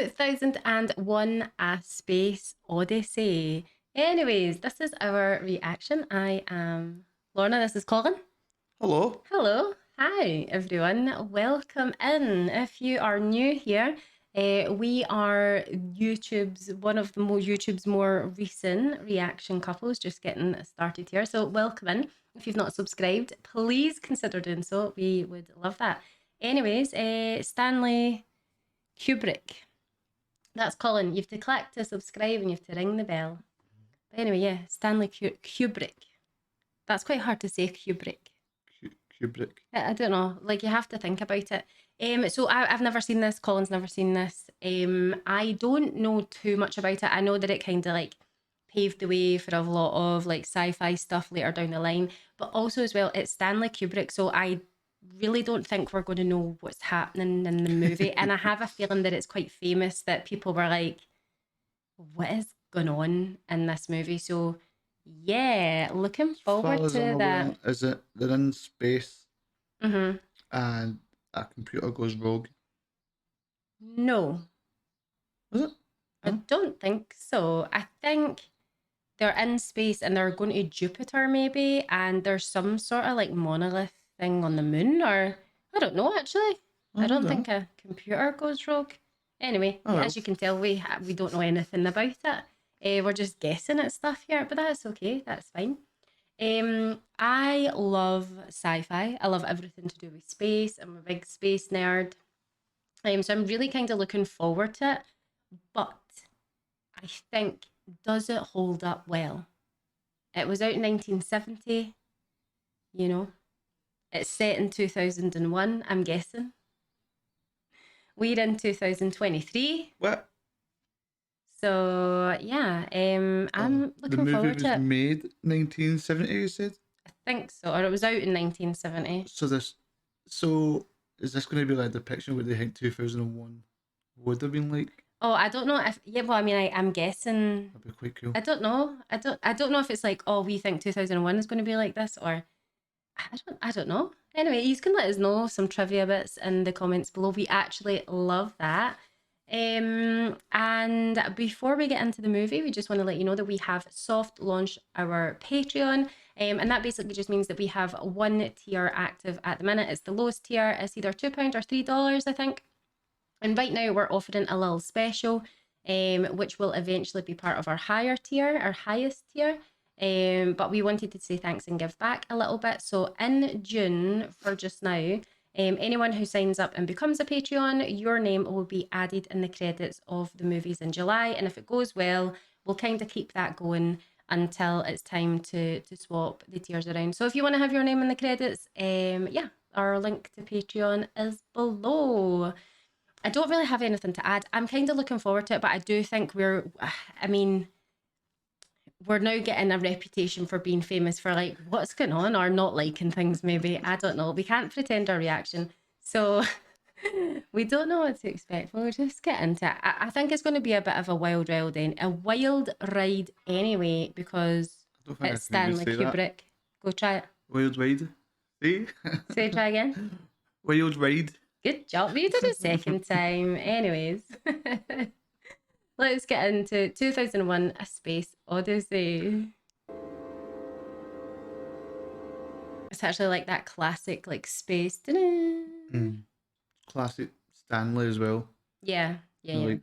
2001 A Space Odyssey. Anyways, this is our reaction. I am Lorna, this is Colin. Hello. Hello. Hi, everyone. Welcome in. If you are new here, we are one of the YouTube's more recent reaction couples, just getting started here. So welcome in. If you've not subscribed, please consider doing so. We would love that. Anyways, Stanley Kubrick. That's Colin. You have to click to subscribe and you have to ring the bell. But anyway, yeah, Stanley Kubrick. That's quite hard to say, Kubrick. Kubrick. I don't know. Like, you have to think about it. So I've never seen this. Colin's never seen this. I don't know too much about it. I know that it kind of like paved the way for a lot of like sci-fi stuff later down the line. But also as well, it's Stanley Kubrick. So I really don't think we're going to know what's happening in the movie. And I have a feeling that it's quite famous that people were like, what is going on in this movie? So yeah, looking forward to that. Is it they're in space and a computer goes rogue? No. Is it? I don't think so. I think they're in space and they're going to Jupiter maybe, and there's some sort of like monolith thing on the moon, or I don't know actually. I don't think a computer goes rogue. Anyway, as you can tell, we don't know anything about it. We're just guessing at stuff here, but that's okay. That's fine. I love sci-fi. I love everything to do with space. I'm a big space nerd. So I'm really kind of looking forward to it. But I think, does it hold up well? It was out in 1970, you know. It's set in 2001, I'm guessing. We're in 2023. What? So, yeah, I'm looking forward to it. The movie was made 1970, you said? I think so, or it was out in 1970. So is this going to be like a depiction what they think 2001 would have been like? Oh, I don't know if, yeah, well, I mean, I'm guessing. That'd be quite cool. I don't know. I don't know if it's like, oh, we think 2001 is going to be like this, or I don't know. Anyway, you can let us know some trivia bits in the comments below. We actually love that. And before we get into the movie, we just want to let you know that we have soft launched our Patreon. And that basically just means that we have one tier active at the minute. It's the lowest tier. It's either £2 or $3, I think. And right now we're offering a little special, which will eventually be part of our higher tier, our highest tier. But we wanted to say thanks and give back a little bit. So in June, for just now, anyone who signs up and becomes a Patreon, your name will be added in the credits of the movies in July. And if it goes well, we'll kind of keep that going until it's time to swap the tiers around. So if you want to have your name in the credits, yeah, our link to Patreon is below. I don't really have anything to add. I'm kind of looking forward to it, but I do think we're now getting a reputation for being famous for like what's going on or not liking things maybe. I don't know. We can't pretend our reaction. So we don't know what to expect. We'll just get into it. I think it's going to be a bit of a wild ride anyway, because it's Stanley Kubrick. Go try it. Wild ride. See? Say try again. Wild ride. Good job. You did it a second time. Anyways. Let's get into 2001 A Space Odyssey. It's actually like that classic like space. Classic Stanley as well. Yeah. Like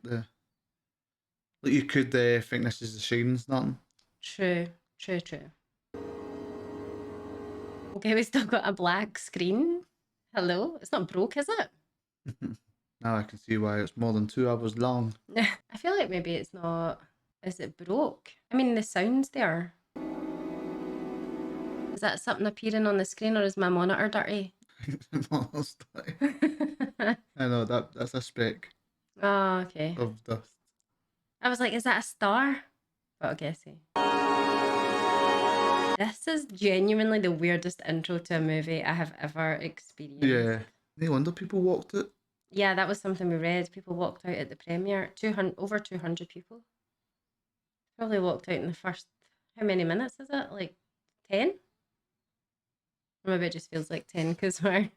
you could think this is The Shining, nothing. True. Okay, we still got a black screen. Hello? It's not broke, is it? Now I can see why it's more than 2 hours long. I feel like maybe it's not. Is it broke? I mean, the sound's there. Is that something appearing on the screen, or is my monitor dirty? I know, that's a speck. Oh, okay. Of dust. I was like, is that a star? But okay, see. This is genuinely the weirdest intro to a movie I have ever experienced. Yeah. No wonder people walked it. Yeah, that was something we read. People walked out at the premiere. Over 200 people. Probably walked out in the first... How many minutes is it? Like 10? Or maybe it just feels like 10 because we're...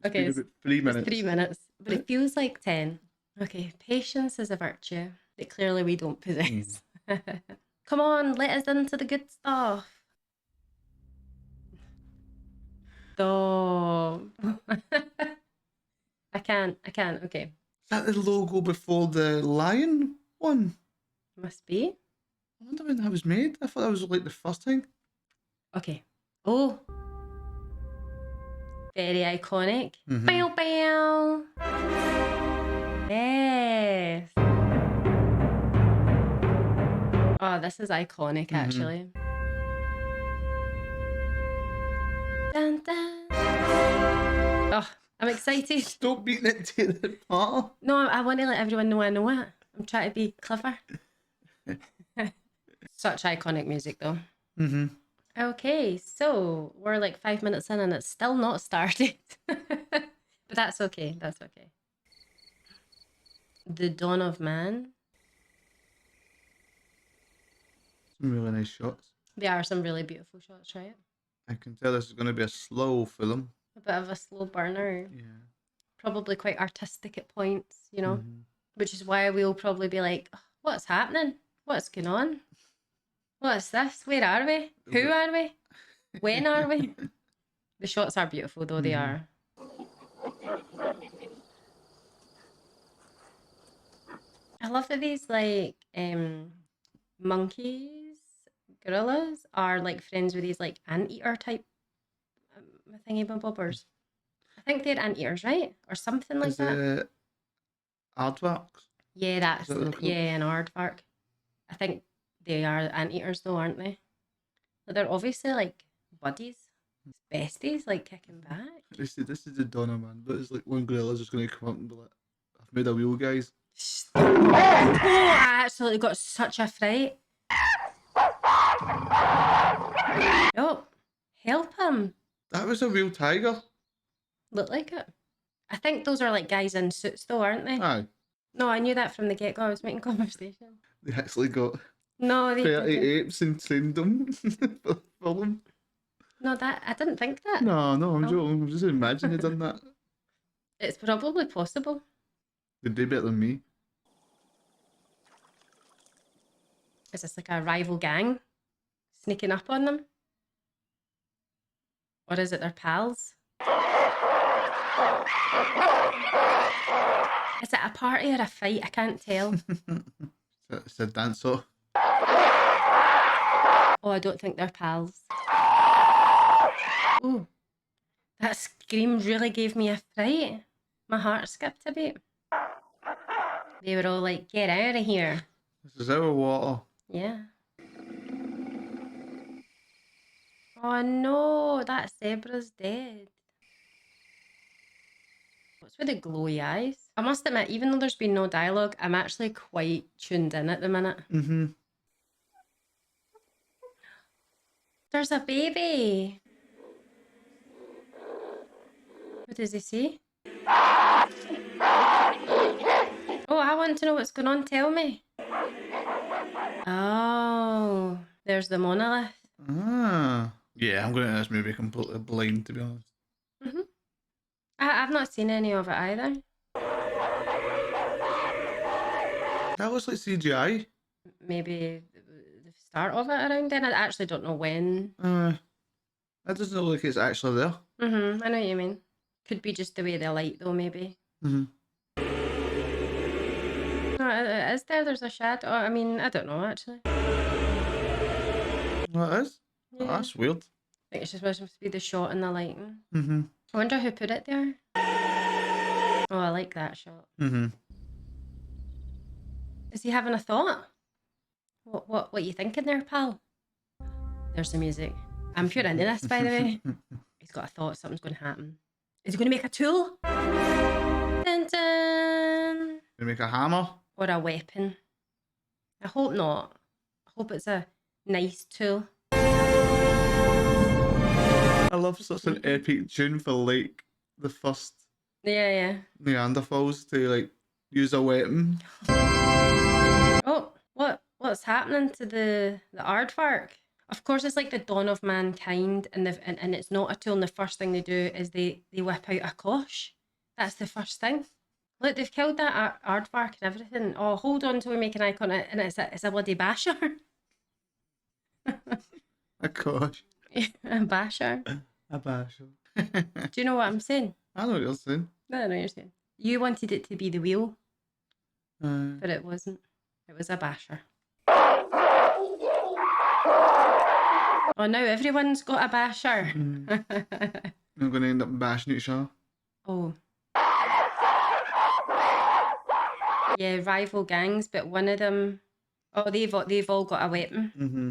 Okay, it's 3 minutes. 3 minutes. But it feels like 10. Okay, patience is a virtue that clearly we don't possess. Come on, let us into the good stuff. Stop. I can't. Okay. Is that the logo before the lion one? Must be. I wonder when that was made. I thought that was like the first thing. Okay. Oh. Very iconic. Mhm. Bow, bow. Yes. Oh, this is iconic, actually. Dun, dun. Oh, I'm excited. Stop beating it to the part. No, I want to let everyone know I know it. I'm trying to be clever. Such iconic music, though. Okay, so we're like 5 minutes in and it's still not started. But that's okay. That's okay. The Dawn of Man. Some really nice shots. There are some really beautiful shots, right? I can tell this is going to be a slow film. A bit of a slow burner. Yeah. Probably quite artistic at points, you know? Which is why we'll probably be like, "Oh, what's happening? What's going on? What's this? Where are we? Who are we? When are we?" The shots are beautiful, though. They are. I love that these like monkeys, gorillas are like friends with these like anteater type thingy bobbers. I think they're anteaters, right? Or something like that. It aardvarks? Yeah, that's Is that what they're called? yeah, an aardvark. I think they are anteaters though, aren't they? But they're obviously like buddies, besties, like kicking back. This is the Donna man, but it's like one gorilla's just going to come up and be like, "I've made a wheel, guys." Oh, I absolutely got such a fright. Oh, help him. That was a real tiger. Look like it. I think those are like guys in suits though, aren't they? Aye. No, I knew that from the get-go. I was making conversation. They actually got No, they 30 didn't. apes and trained them for them. No, that I didn't think that. No, I'm No. joking. I'm just imagining they done that. It's probably possible. They do better than me. Is this like a rival gang sneaking up on them? Or is it their pals? Is it a party or a fight? I can't tell. It's a dance-off. Oh, I don't think they're pals. Oh, that scream really gave me a fright. My heart skipped a beat. They were all like, "Get out of here." This is our water. Yeah. Oh no, that zebra's dead. What's with the glowy eyes? I must admit, even though there's been no dialogue, I'm actually quite tuned in at the minute. There's a baby. What does he say? Oh, I want to know what's going on. Tell me. Oh, there's the monolith. Ah. Yeah, I'm going to this movie completely blind, to be honest. I've not seen any of it either. That looks like CGI. Maybe the start of it around then. I actually don't know when. That doesn't look like it's actually there. I know what you mean. Could be just the way they light though, maybe. No, is there? There's a shadow. I mean, I don't know actually. Well, it is? Yeah. Oh, that's weird. I think it's just supposed to be the shot and the lighting. I wonder who put it there. Oh, I like that shot. Is he having a thought? What you thinking there, pal? There's the music. I'm pure into this, by the way. He's got a thought. Something's going to happen. Is he going to make a tool? Dun, dun. They make a hammer. Or a weapon? I hope not. I hope it's a nice tool. I love such an epic tune for like the first Yeah. Neanderthals to like use a weapon. Oh, what's happening to the aardvark? Of course, it's like the dawn of mankind, and it's not a tool. And the first thing they do is they whip out a kosh. That's the first thing. Look, they've killed that aardvark and everything. Oh, hold on till we make an eye on it, and it's a bloody basher. Oh gosh. A basher. A bashel. Do you know what I'm saying? I know what you're saying. I know what you're saying. You wanted it to be the wheel, Uh, but it wasn't. It was a basher. Oh, now everyone's got a basher. I'm going to end up bashing each other. Oh. Yeah, rival gangs, but one of them... Oh, they've all got a weapon. Mm-hmm.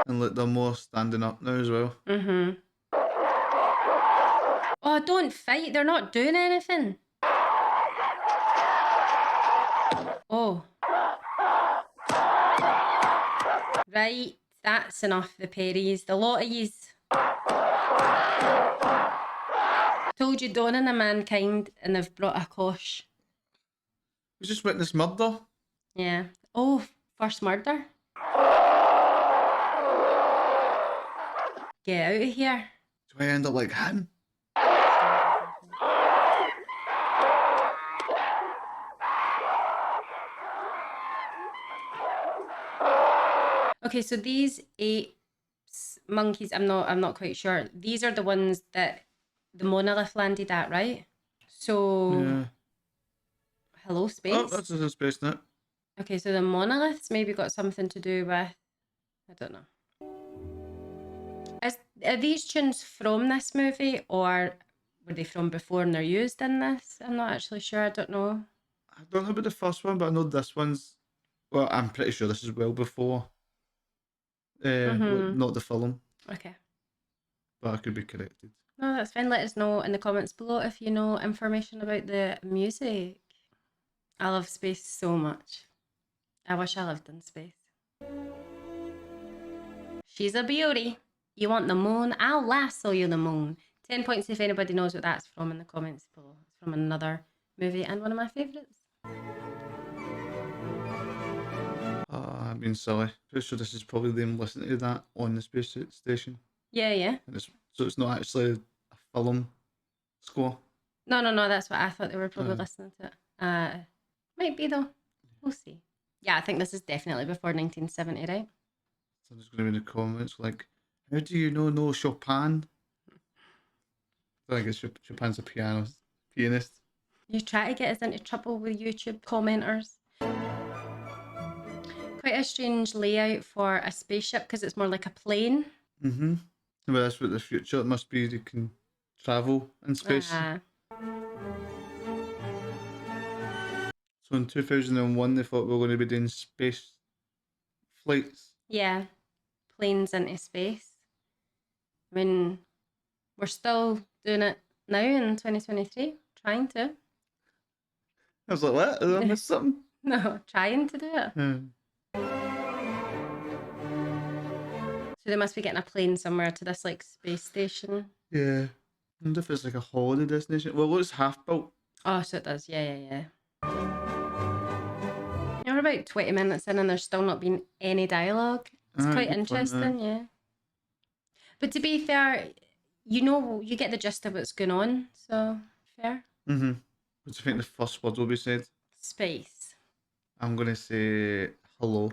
And look, they're more standing up now as well. Mm-hmm. Oh, don't fight. They're not doing anything. Oh. Right, that's enough, the Perrys. The lot of yous. Told you, Dawn of Mankind, and they've brought a kosh. We just witnessed murder. Yeah. Oh, first murder. Get out of here. Do I end up like him? Okay, so these apes, monkeys, I'm not quite sure. These are the ones that the monolith landed at, right? So, Yeah. hello, space. Oh, that's a space net. Okay, so the monoliths maybe got something to do with, I don't know. Are these tunes from this movie, or were they from before and they're used in this? I'm not actually sure. I don't know. I don't know about the first one, but I know this one's... Well, I'm pretty sure this is well before. Not the film, Okay. but I could be corrected. No, that's fine. Let us know in the comments below if you know information about the music. I love space so much. I wish I lived in space. She's a beauty. You want the moon? I'll lasso you the moon. 10 points if anybody knows what that's from in the comments below. It's from another movie and one of my favourites. Oh, I've been silly. Pretty sure this is probably them listening to that on the space station. Yeah, yeah. And so it's not actually a film score. No, that's what I thought. They were probably listening to it. Might be though. We'll see. Yeah, I think this is definitely before 1970, right? So I'm just going to be in the comments like, how do you know Chopin? I think it's Chopin's a pianist. You try to get us into trouble with YouTube commenters. Quite a strange layout for a spaceship because it's more like a plane. Mm-hmm. Well, that's what the future, it must be you can travel in space. So in 2001 they thought we were going to be doing space flights. Yeah, planes into space. I mean, we're still doing it now in 2023, trying to. I was like, what? Did I miss something? No, trying to do it. Yeah. So they must be getting a plane somewhere to this like space station. Yeah. I wonder if it's like a holiday destination. Well, it looks half built. Oh, so it does. Yeah. We're about 20 minutes in and there's still not been any dialogue. It's quite interesting, yeah. But to be fair, you get the gist of what's going on, so fair. Mm-hmm. What do you think the first word will be said? Space. I'm going to say hello.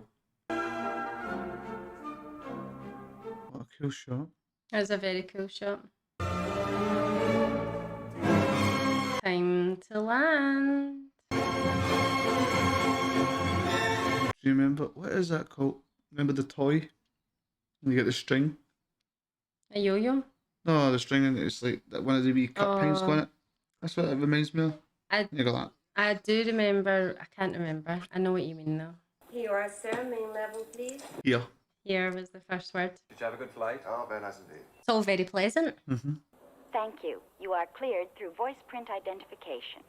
What a cool shot. That was a very cool shot. Time to land. Do you remember, what is that called? Remember the toy? When you get the string? A yo-yo? No, the string, and it's like one of the wee cut pins on it. That's what it reminds me of. You got that? I do remember. I can't remember. I know what you mean though. Here you are, sir. Main level, please. Here. Here was the first word. Did you have a good flight? Oh, very nice indeed. It's all very pleasant. Mm-hmm. Thank you. You are cleared through voice print identification.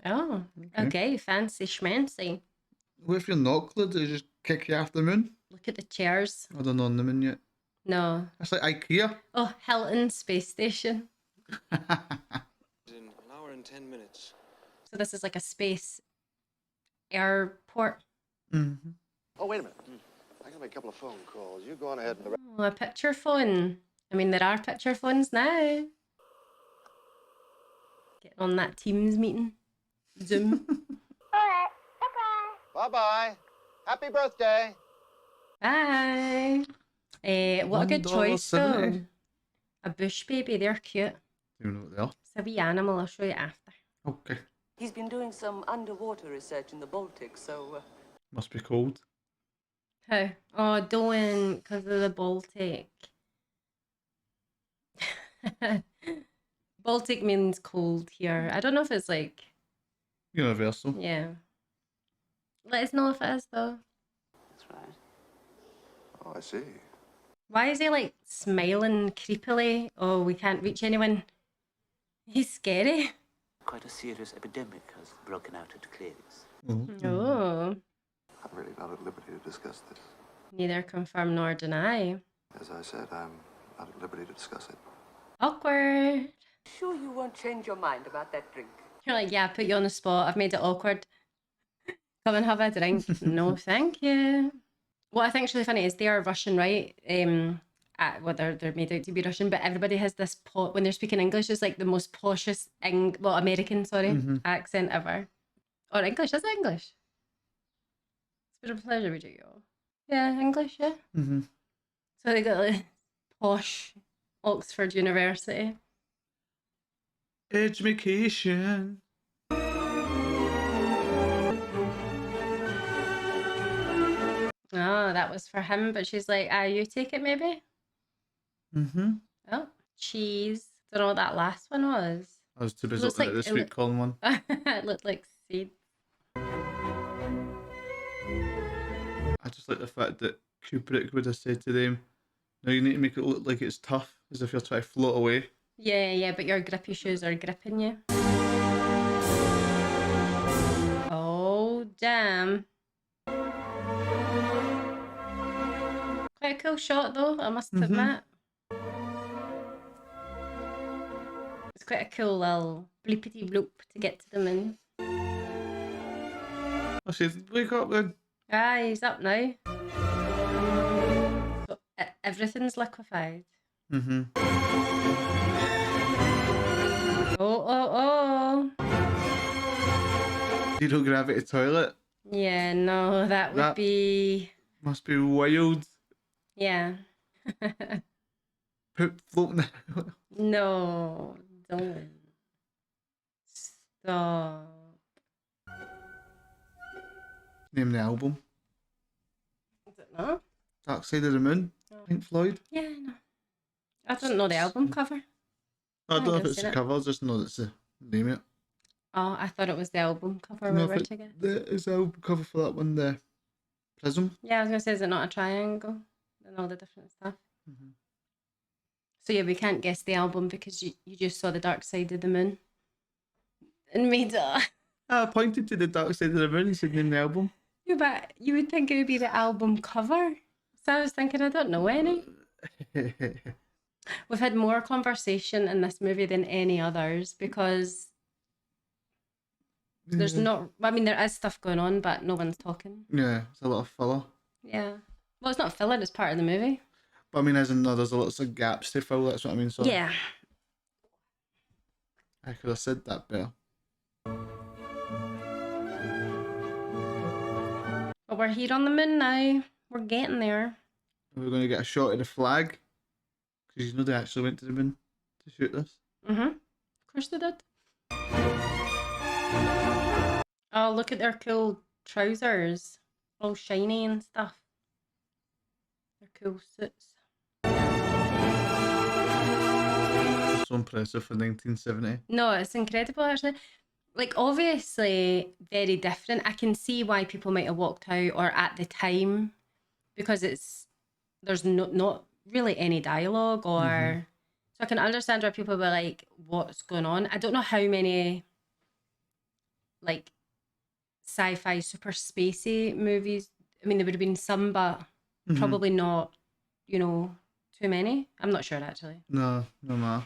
Oh, okay. Fancy schmancy. What if you're not cleared? They just kick you off the moon? Look at the chairs. I don't know on the moon yet. No. That's like IKEA. Oh, Hilton Space Station. In an hour and 10 minutes. So this is like a space airport. Mm-hmm. Oh, wait a minute. I gotta make a couple of phone calls. You go on ahead and... Oh, a picture phone. I mean, there are picture phones now. Get on that Teams meeting. Zoom. All right. Bye-bye. Bye-bye. Happy birthday. Bye. What a good choice, though. $1.70. A bush baby, they're cute. You know what they are. It's a wee animal, I'll show you after. Okay. He's been doing some underwater research in the Baltic, so Must be cold. How? Oh, don't, because of the Baltic. Baltic means cold here. I don't know if it's like, Universal. yeah. Let us know if it is, though. that's right. Oh, I see. Why is he like smiling creepily? Oh, we can't reach anyone. He's scary. Quite a serious epidemic has broken out at Clary's. Oh, I'm really not at liberty to discuss this. neither confirm nor deny. As I said, I'm not at liberty to discuss it. Awkward. Sure you won't change your mind about that drink? You're like, yeah, I put you on the spot. I've made it awkward. Come and have a drink. No, thank you. What I think is really funny is they are Russian, right? Well, they're made out to be Russian, but everybody has this when they're speaking English, it's like the most poshest American, accent ever. Or English, is it English? It's been a pleasure with you. Yeah, English, yeah. Mm-hmm. So they got like posh Oxford University. Education. Oh, that was for him, but she's like, you take it maybe? Mm-hmm. Oh, cheese. Don't know what that last one was. I was too busy Looks looking like at the sweet corn one. It looked like seed. I just like the fact that Kubrick would have said to them, "No, you need to make it look like it's tough, as if you're trying to float away." Yeah, but your grippy shoes are gripping you. Oh, damn. Quite a cool shot, though, I must admit. It's quite a cool little bleepity bloop to get to the moon. I said, "Wake up then." Ah, he's up now. So, everything's liquefied. Mm-hmm. Oh. Zero gravity toilet. Yeah, no, that would That- be... Must be wild. Yeah. Poop floating. No, don't. Stop. Name the album. Is it not? Dark Side of the Moon. Oh. Pink Floyd. Yeah, no. I don't know the album cover. I don't know if I've it's seen the it. cover, I just know that's the name of it. Oh, I thought it was the album cover No, we if were it- to get. the is the album cover for that one, the Prism. Yeah, I was going to say, is it not a triangle? And all the different stuff. Mhm. So yeah, we can't guess the album because you just saw the Dark Side of the Moon. And made it... I pointed to the Dark Side of the Moon and said name the album. Yeah, but you would think it would be the album cover. So I was thinking, I don't know any. We've had more conversation in this movie than any others because there's not... I mean, there is stuff going on, but no one's talking. Yeah, it's a lot of filler. Yeah. Well, it's not filler, it's part of the movie. But I mean, as in, no, there's lots of gaps to fill, that's what I mean. So Yeah. I could have said that better. But we're here on the moon now. We're getting there. We're going to get a shot of the flag. Because you know they actually went to the moon to shoot this. Mm-hmm. Of course they did. Oh, look at their cool trousers. All shiny and stuff. Their cool suits. So impressive for 1970. No, it's incredible actually. Like, obviously very different. I can see why people might have walked out or at the time because there's not really any dialogue or so I can understand why people were like, what's going on? I don't know how many like sci-fi super spacey movies. I mean, there would have been some, but probably not, too many. I'm not sure actually. No matter.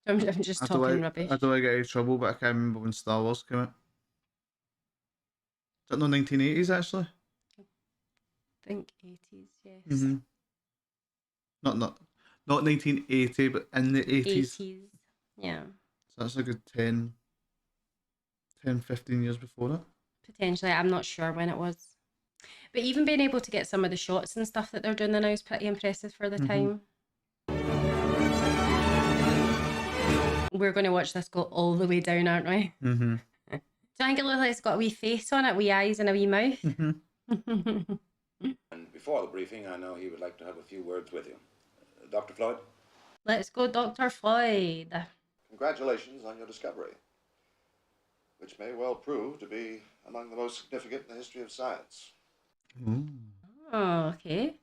I'm just talking rubbish. I don't want to get any trouble, but I can't remember when Star Wars came out. Is that not 1980s actually? I think 80s, yes. Mm-hmm. Not 1980, but in the 80s. 80s. Yeah. So that's a good 10, 15 years before it. Potentially, I'm not sure when it was. But even being able to get some of the shots and stuff that they're doing now is pretty impressive for the time. We're going to watch this go all the way down, aren't we? Mm-hmm. Do you think it looks like it's got a wee face on it, wee eyes and a wee mouth? Mm-hmm. And before the briefing, I know he would like to have a few words with you. Dr. Floyd? Let's go, Dr. Floyd. Congratulations on your discovery, which may well prove to be among the most significant in the history of science. Ooh. Oh, okay.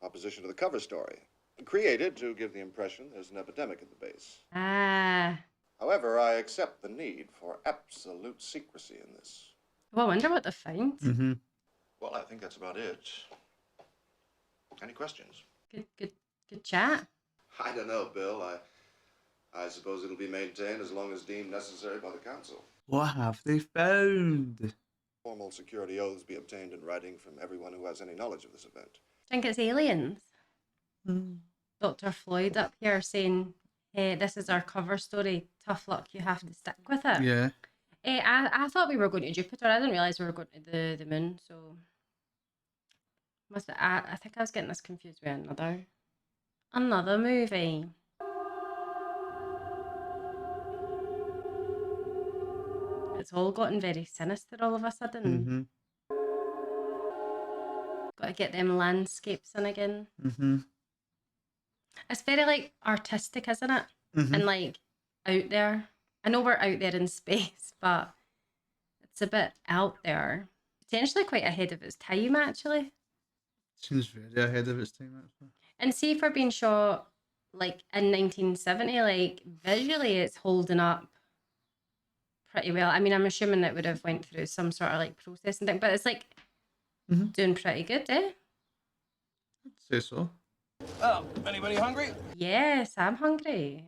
Opposition to the cover story, created to give the impression there's an epidemic at the base. Ah. However, I accept the need for absolute secrecy in this. Well, I wonder what they found. Mm-hmm. Well, I think that's about it. Any questions? Good chat. I don't know, Bill. I suppose it'll be maintained as long as deemed necessary by the council. What have they found? Formal security oaths be obtained in writing from everyone who has any knowledge of this event. Think it's aliens? Dr. Floyd up here saying, hey, this is our cover story. Tough luck, you have to stick with it. Yeah. I thought we were going to Jupiter. I didn't realise we were going to the moon, so I think I was getting this confused with another movie. It's all gotten very sinister all of a sudden. Mm-hmm. Got to get them landscapes in again. Mm-hmm. It's very like artistic, isn't it? Mm-hmm. And like out there. I know we're out there in space, but it's a bit out there. Potentially quite ahead of its time, actually. Seems very ahead of its time, actually. And see, for being shot like in 1970, like visually it's holding up pretty well. I mean, I'm assuming it would have went through some sort of like processing thing, but it's like doing pretty good, eh? I'd say so. Oh, anybody hungry? Yes, I'm hungry.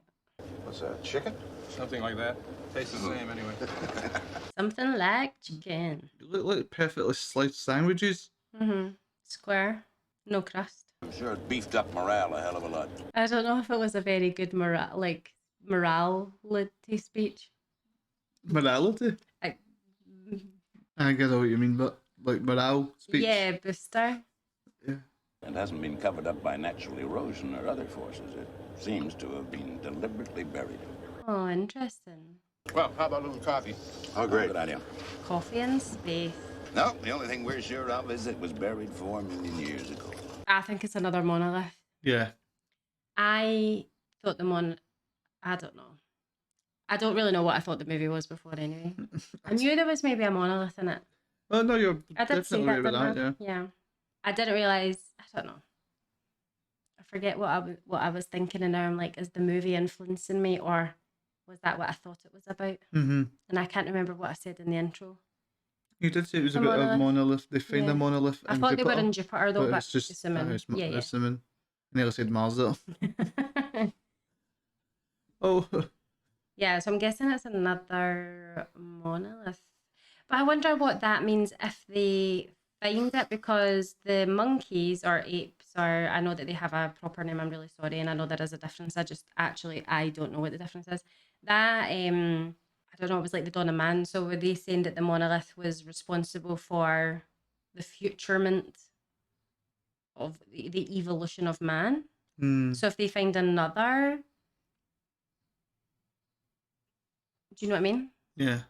What's that, chicken? Something like that. Tastes the same anyway. Something like chicken. They look like perfectly sliced sandwiches. Square, no crust. I'm sure it beefed up morale a hell of a lot. I don't know if it was a very good morality speech. Morality? I get what you mean, but like morale speech. Yeah, booster. Yeah. It hasn't been covered up by natural erosion or other forces. It seems to have been deliberately buried. Oh, interesting. Well, how about a little coffee? Oh, great. Good idea. Coffee in space. No, the only thing we're sure of is it was buried 4 million years ago. I think it's another monolith. Yeah. I thought I don't know. I don't really know what I thought the movie was before anyway. I knew there was maybe a monolith in it. Oh no, you're I did see definitely that, right with didn't that, I? Yeah. I didn't realise, I don't know. I forget what I was thinking, and now I'm like, is the movie influencing me, or was that what I thought it was about? yeah. Mm-hmm. And I can't remember what I said in the intro. You did say it was A a bit of monolith. monolith. They find Yeah. a monolith I in thought Jupiter, they were in Jupiter though, but it's just assuming. it's Yeah, assuming. I nearly said Mars though. yeah. Oh. Yeah, so I'm guessing it's another monolith. But I wonder what that means if they find it, because the monkeys or apes, or I know that they have a proper name, I'm really sorry, and I know there is a difference. I don't know what the difference is. That I don't know, it was like the dawn of man. So were they saying that the monolith was responsible for the futurement of the evolution of man? So if they find another, do you know what I mean? Yeah.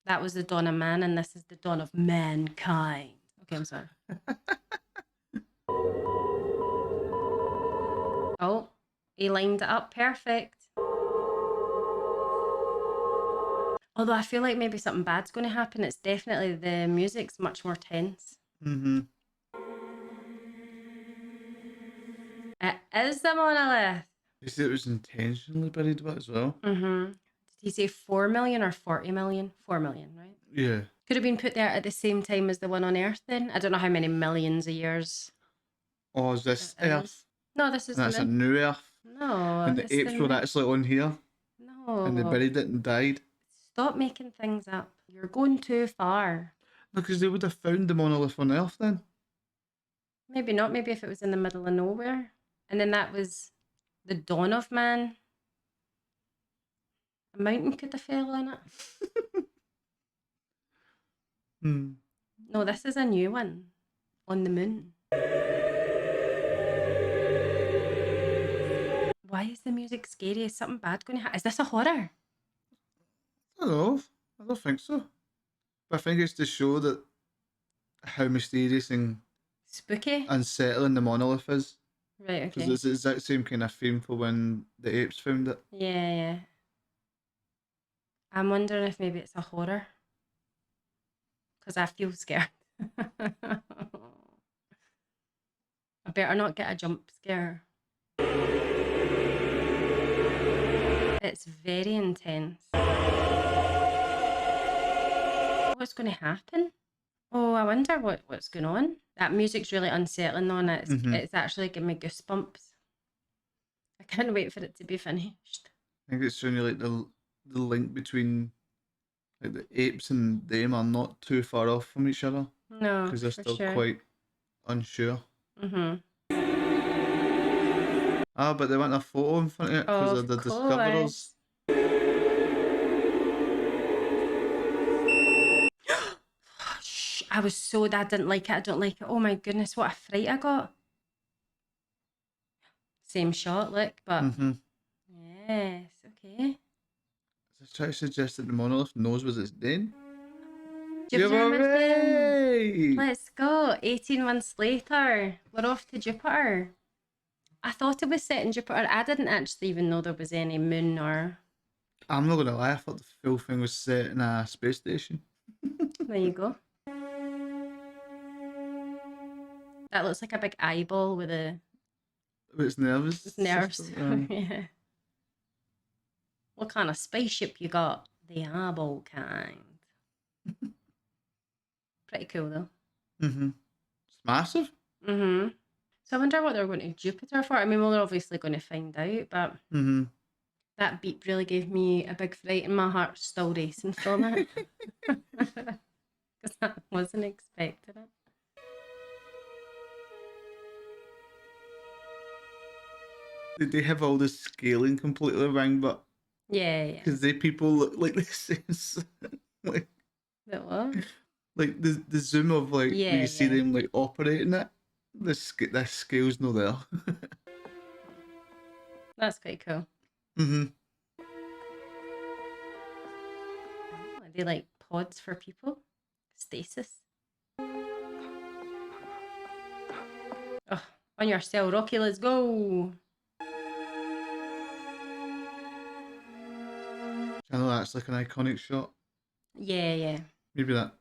That was the dawn of man, and this is the dawn of mankind. Okay, I'm sorry. Oh, he lined it up perfect. Although I feel like maybe something bad's going to happen. It's definitely, the music's much more tense. Mm-hmm. It is the monolith. You said it was intentionally buried but as well. Did he say 4 million or 40 million? 4 million, right? Yeah. Could have been put there at the same time as the one on Earth then. I don't know how many millions of years. Oh, is this it is. Earth? No, this is That's the a moon. new Earth. No. And the it's apes were moon. actually on here. No. And they buried it and died. Stop making things up. You're going too far. No, because they would have found the monolith on Earth then. Maybe not. Maybe if it was in the middle of nowhere. And then that was the dawn of man. A mountain could have fell on it. Hmm. No, this is a new one. On the moon. Why is the music scary? Is something bad going to happen? Is this a horror? I don't know. I don't think so. But I think it's to show that how mysterious and Spooky? unsettling the monolith is. Right, Because okay. it's the exact same kind of theme for when the apes found it. Yeah, yeah. I'm wondering if maybe it's a horror. Because I feel scared. I better not get a jump scare. It's very intense. What's going to happen? Oh, I wonder what's going on. That music's really unsettling on it. It's actually giving me goosebumps. I can't wait for it to be finished. I think it's showing you like the link between like the apes and them are not too far off from each other. No, Because they're for still sure. quite unsure. Mm-hmm. Ah, but they want a photo in front of it because Of they're the discoverers. Shh, I was so I didn't like it. I don't like it. Oh my goodness, what a fright I got. Same shot, look, but yes, okay. It's trying to suggest that the monolith knows what it's doing. Jupiter mission. Hooray! Let's go. 18 months later, we're off to Jupiter. I thought it was set in Jupiter. I didn't actually even know there was any moon or... I'm not gonna lie, I thought the full thing was set in a space station. There you go. That looks like a big eyeball with It's nervous. its nerves. system, Yeah. What kind of spaceship you got? The eyeball kind. Pretty cool though. It's massive. So I wonder what they're going to Jupiter for. I mean, well, they're obviously going to find out, but that beep really gave me a big fright and my heart's still racing from it. Because I wasn't expecting it. They have all the scaling completely wrong, but Yeah. because they people look like the same. like That what? like the zoom of like when Yeah, you see yeah. them like operating it, the scale's no there. That's quite cool. Mhm. Oh, are they like pods for people? Stasis. Oh, on your cell, Rocky, let's go. I know that's like an iconic shot. Yeah. Maybe not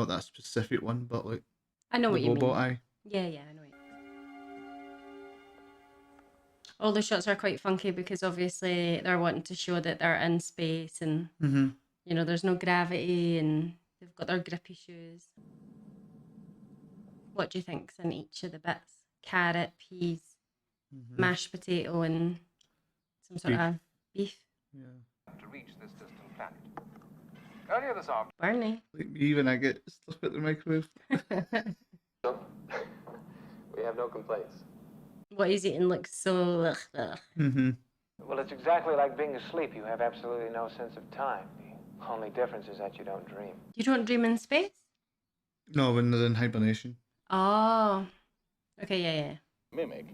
that specific one, but like I know the what you robot mean. eye. Yeah, I know it. All the shots are quite funky because obviously they're wanting to show that they're in space and you know there's no gravity and they've got their grippy shoes. What do you think's in each of the bits? Carrot, peas, mashed potato, and some sort of beef. Yeah. To reach this distant planet. Earlier this afternoon. Barney. Like me when I get stuff at the microwave. We have no complaints. What he's eating looks so... Well, it's exactly like being asleep. You have absolutely no sense of time. The only difference is that you don't dream. You don't dream in space? No, when they're in hibernation. Oh. Okay, yeah. Mimic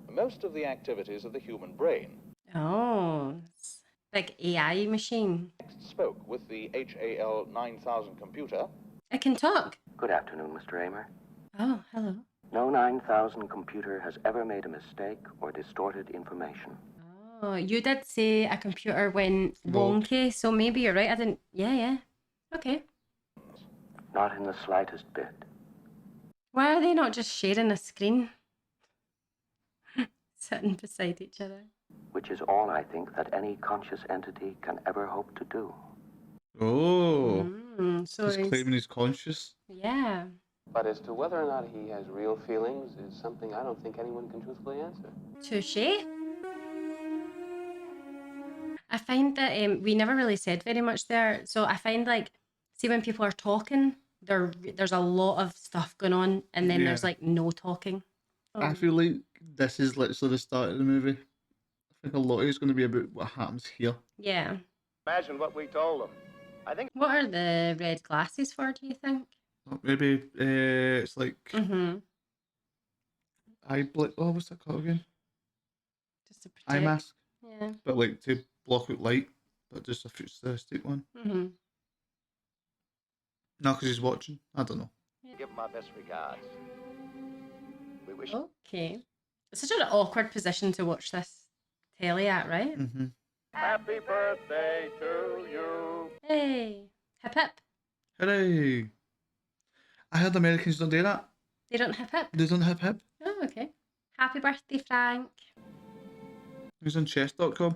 most of the activities of the human brain. Oh. It's like AI machine. Spoke with the HAL 9000 computer. It can talk. Good afternoon, Mr. Amer. Oh, hello. No 9000 computer has ever made a mistake or distorted information. Oh, you did say a computer went wonky, so maybe you're right. I didn't... Yeah. Okay. Not in the slightest bit. Why are they not just sharing a screen? Sitting beside each other. Which is all I think that any conscious entity can ever hope to do. Oh. So he's claiming he's conscious. Yeah. But as to whether or not he has real feelings is something I don't think anyone can truthfully answer. Touché. I find that we never really said very much there. So I find like, see when people are talking, there's a lot of stuff going on and then there's like no talking. I feel like this is literally the start of the movie. I think a lot of it's going to be about what happens here. Yeah. Imagine what we told them. I think. What are the red glasses for, do you think? Maybe it's like Mm-hmm. oh, what's that called again? Just to Eye protect. mask. Yeah. But like to block out light, but just a futuristic one. Mm-hmm. No, because he's watching. I don't know. Give them my best regards. We wish. Okay. It's such an awkward position to watch this telly at, right? Mm-hmm. Happy birthday to you. Hey. Hip hip. Hooray! I heard Americans don't do that. They don't hip hip? They don't hip hip. Oh, okay. Happy birthday, Frank. He's on chess.com.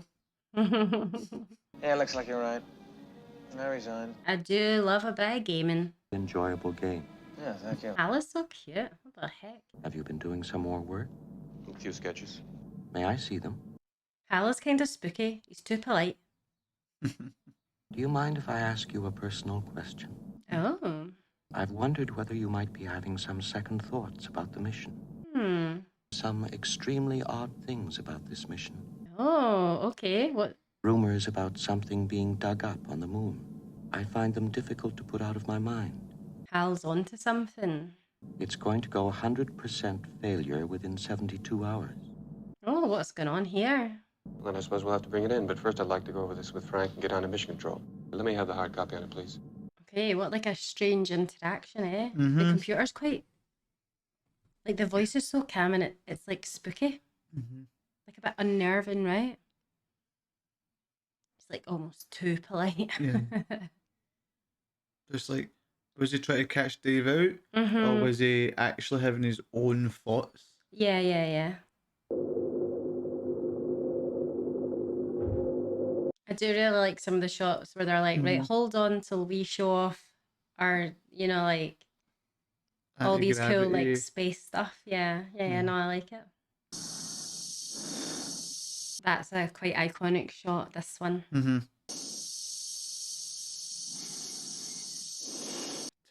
Yeah, looks like you're right. I resign. I do love a bit of gaming. Enjoyable game. Yeah, thank you. Alice so cute. What the heck? Have you been doing some more work? A few sketches. May I see them? Hal kind of spooky. He's too polite. Do you mind if I ask you a personal question? Oh. I've wondered whether you might be having some second thoughts about the mission. Some extremely odd things about this mission. Oh, okay. What? Rumors about something being dug up on the moon. I find them difficult to put out of my mind. Hal's onto something. It's going to go 100% failure within 72 hours. Oh, what's going on here? Well, then I suppose we'll have to bring it in, but first I'd like to go over this with Frank and get on to mission control. Let me have the hard copy on it, please. Okay, what like a strange interaction, eh? The Mm-hmm. computer's quite... Like, the voice is so calm and it's like spooky. Mm-hmm. Like a bit unnerving, right? It's like almost too polite. Yeah. Just like, was he trying to catch Dave out? Mm-hmm. Or was he actually having his own thoughts? Yeah, yeah, yeah. I do really like some of the shots where they're like, right, hold on till we show off our, you know, like all these cool Anti-gravity. like space stuff. Yeah, yeah, yeah. No, I like it. That's a quite iconic shot. This one. Mm-hmm.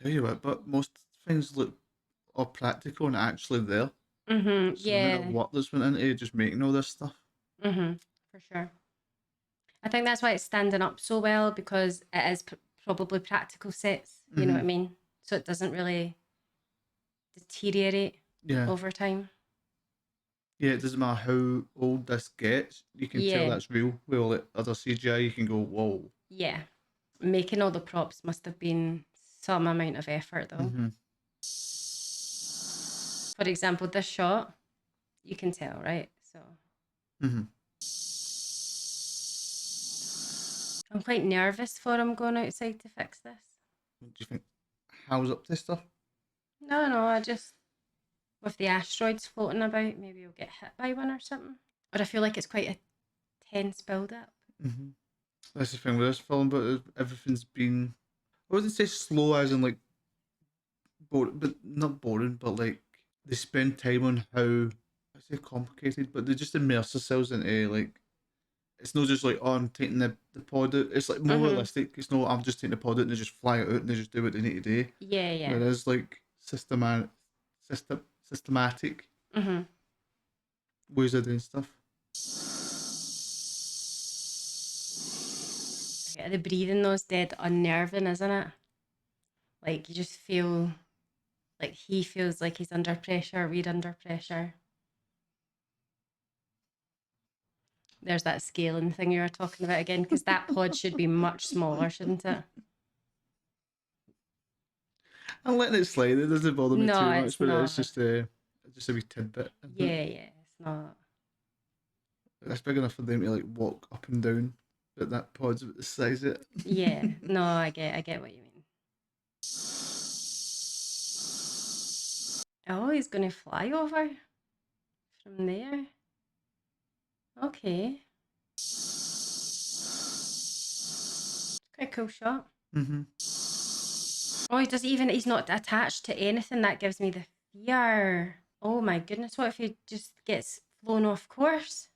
Tell you what, but most things look all practical and actually there. Mm-hmm. So the Yeah. amount of work that's went into just making all this stuff. Mm-hmm. For sure. I think that's why it's standing up so well, because it is probably practical sets. You know what I mean? So it doesn't really deteriorate Yeah. over time. Yeah, it doesn't matter how old this gets, you can tell Yeah. that's real. With all the other CGI, you can go, whoa. Yeah. Making all the props must have been some amount of effort, though. Mm-hmm. For example, this shot, you can tell, right? So Mm-hmm. I'm quite nervous for him going outside to fix this. Do you think Hal's up to this stuff? No, I just, with the asteroids floating about, maybe he'll get hit by one or something. But I feel like it's quite a tense build-up. Mm-hmm. That's the thing with this film, but everything's been, I wouldn't say slow as in like, boring, but not boring, but like they spend time on how, I say complicated, but they just immerse themselves into like, it's not just like, oh, I'm taking the pod out. It's like more realistic. It's not, I'm just taking the pod out and they just fly it out and they just do what they need to do. Yeah, yeah. Whereas like systematic Mm-hmm. ways of doing stuff. Yeah, the breathing though is dead unnerving, isn't it? Like you just feel like he feels like he's under pressure, we're under pressure. There's that scaling thing you were talking about again, because that pod should be much smaller, shouldn't it? I'm letting it slide. It doesn't bother me No, too it's much, but not. it's just a wee tidbit. isn't it? Yeah, it's not. It's big enough for them to like walk up and down, but that pod's about the size of it. Yeah, no, I get what you mean. Oh, he's gonna fly over from there. Okay. Quite a cool shot. Mm-hmm. Oh, he's not attached to anything. That gives me the fear. Oh my goodness, what if he just gets flown off course?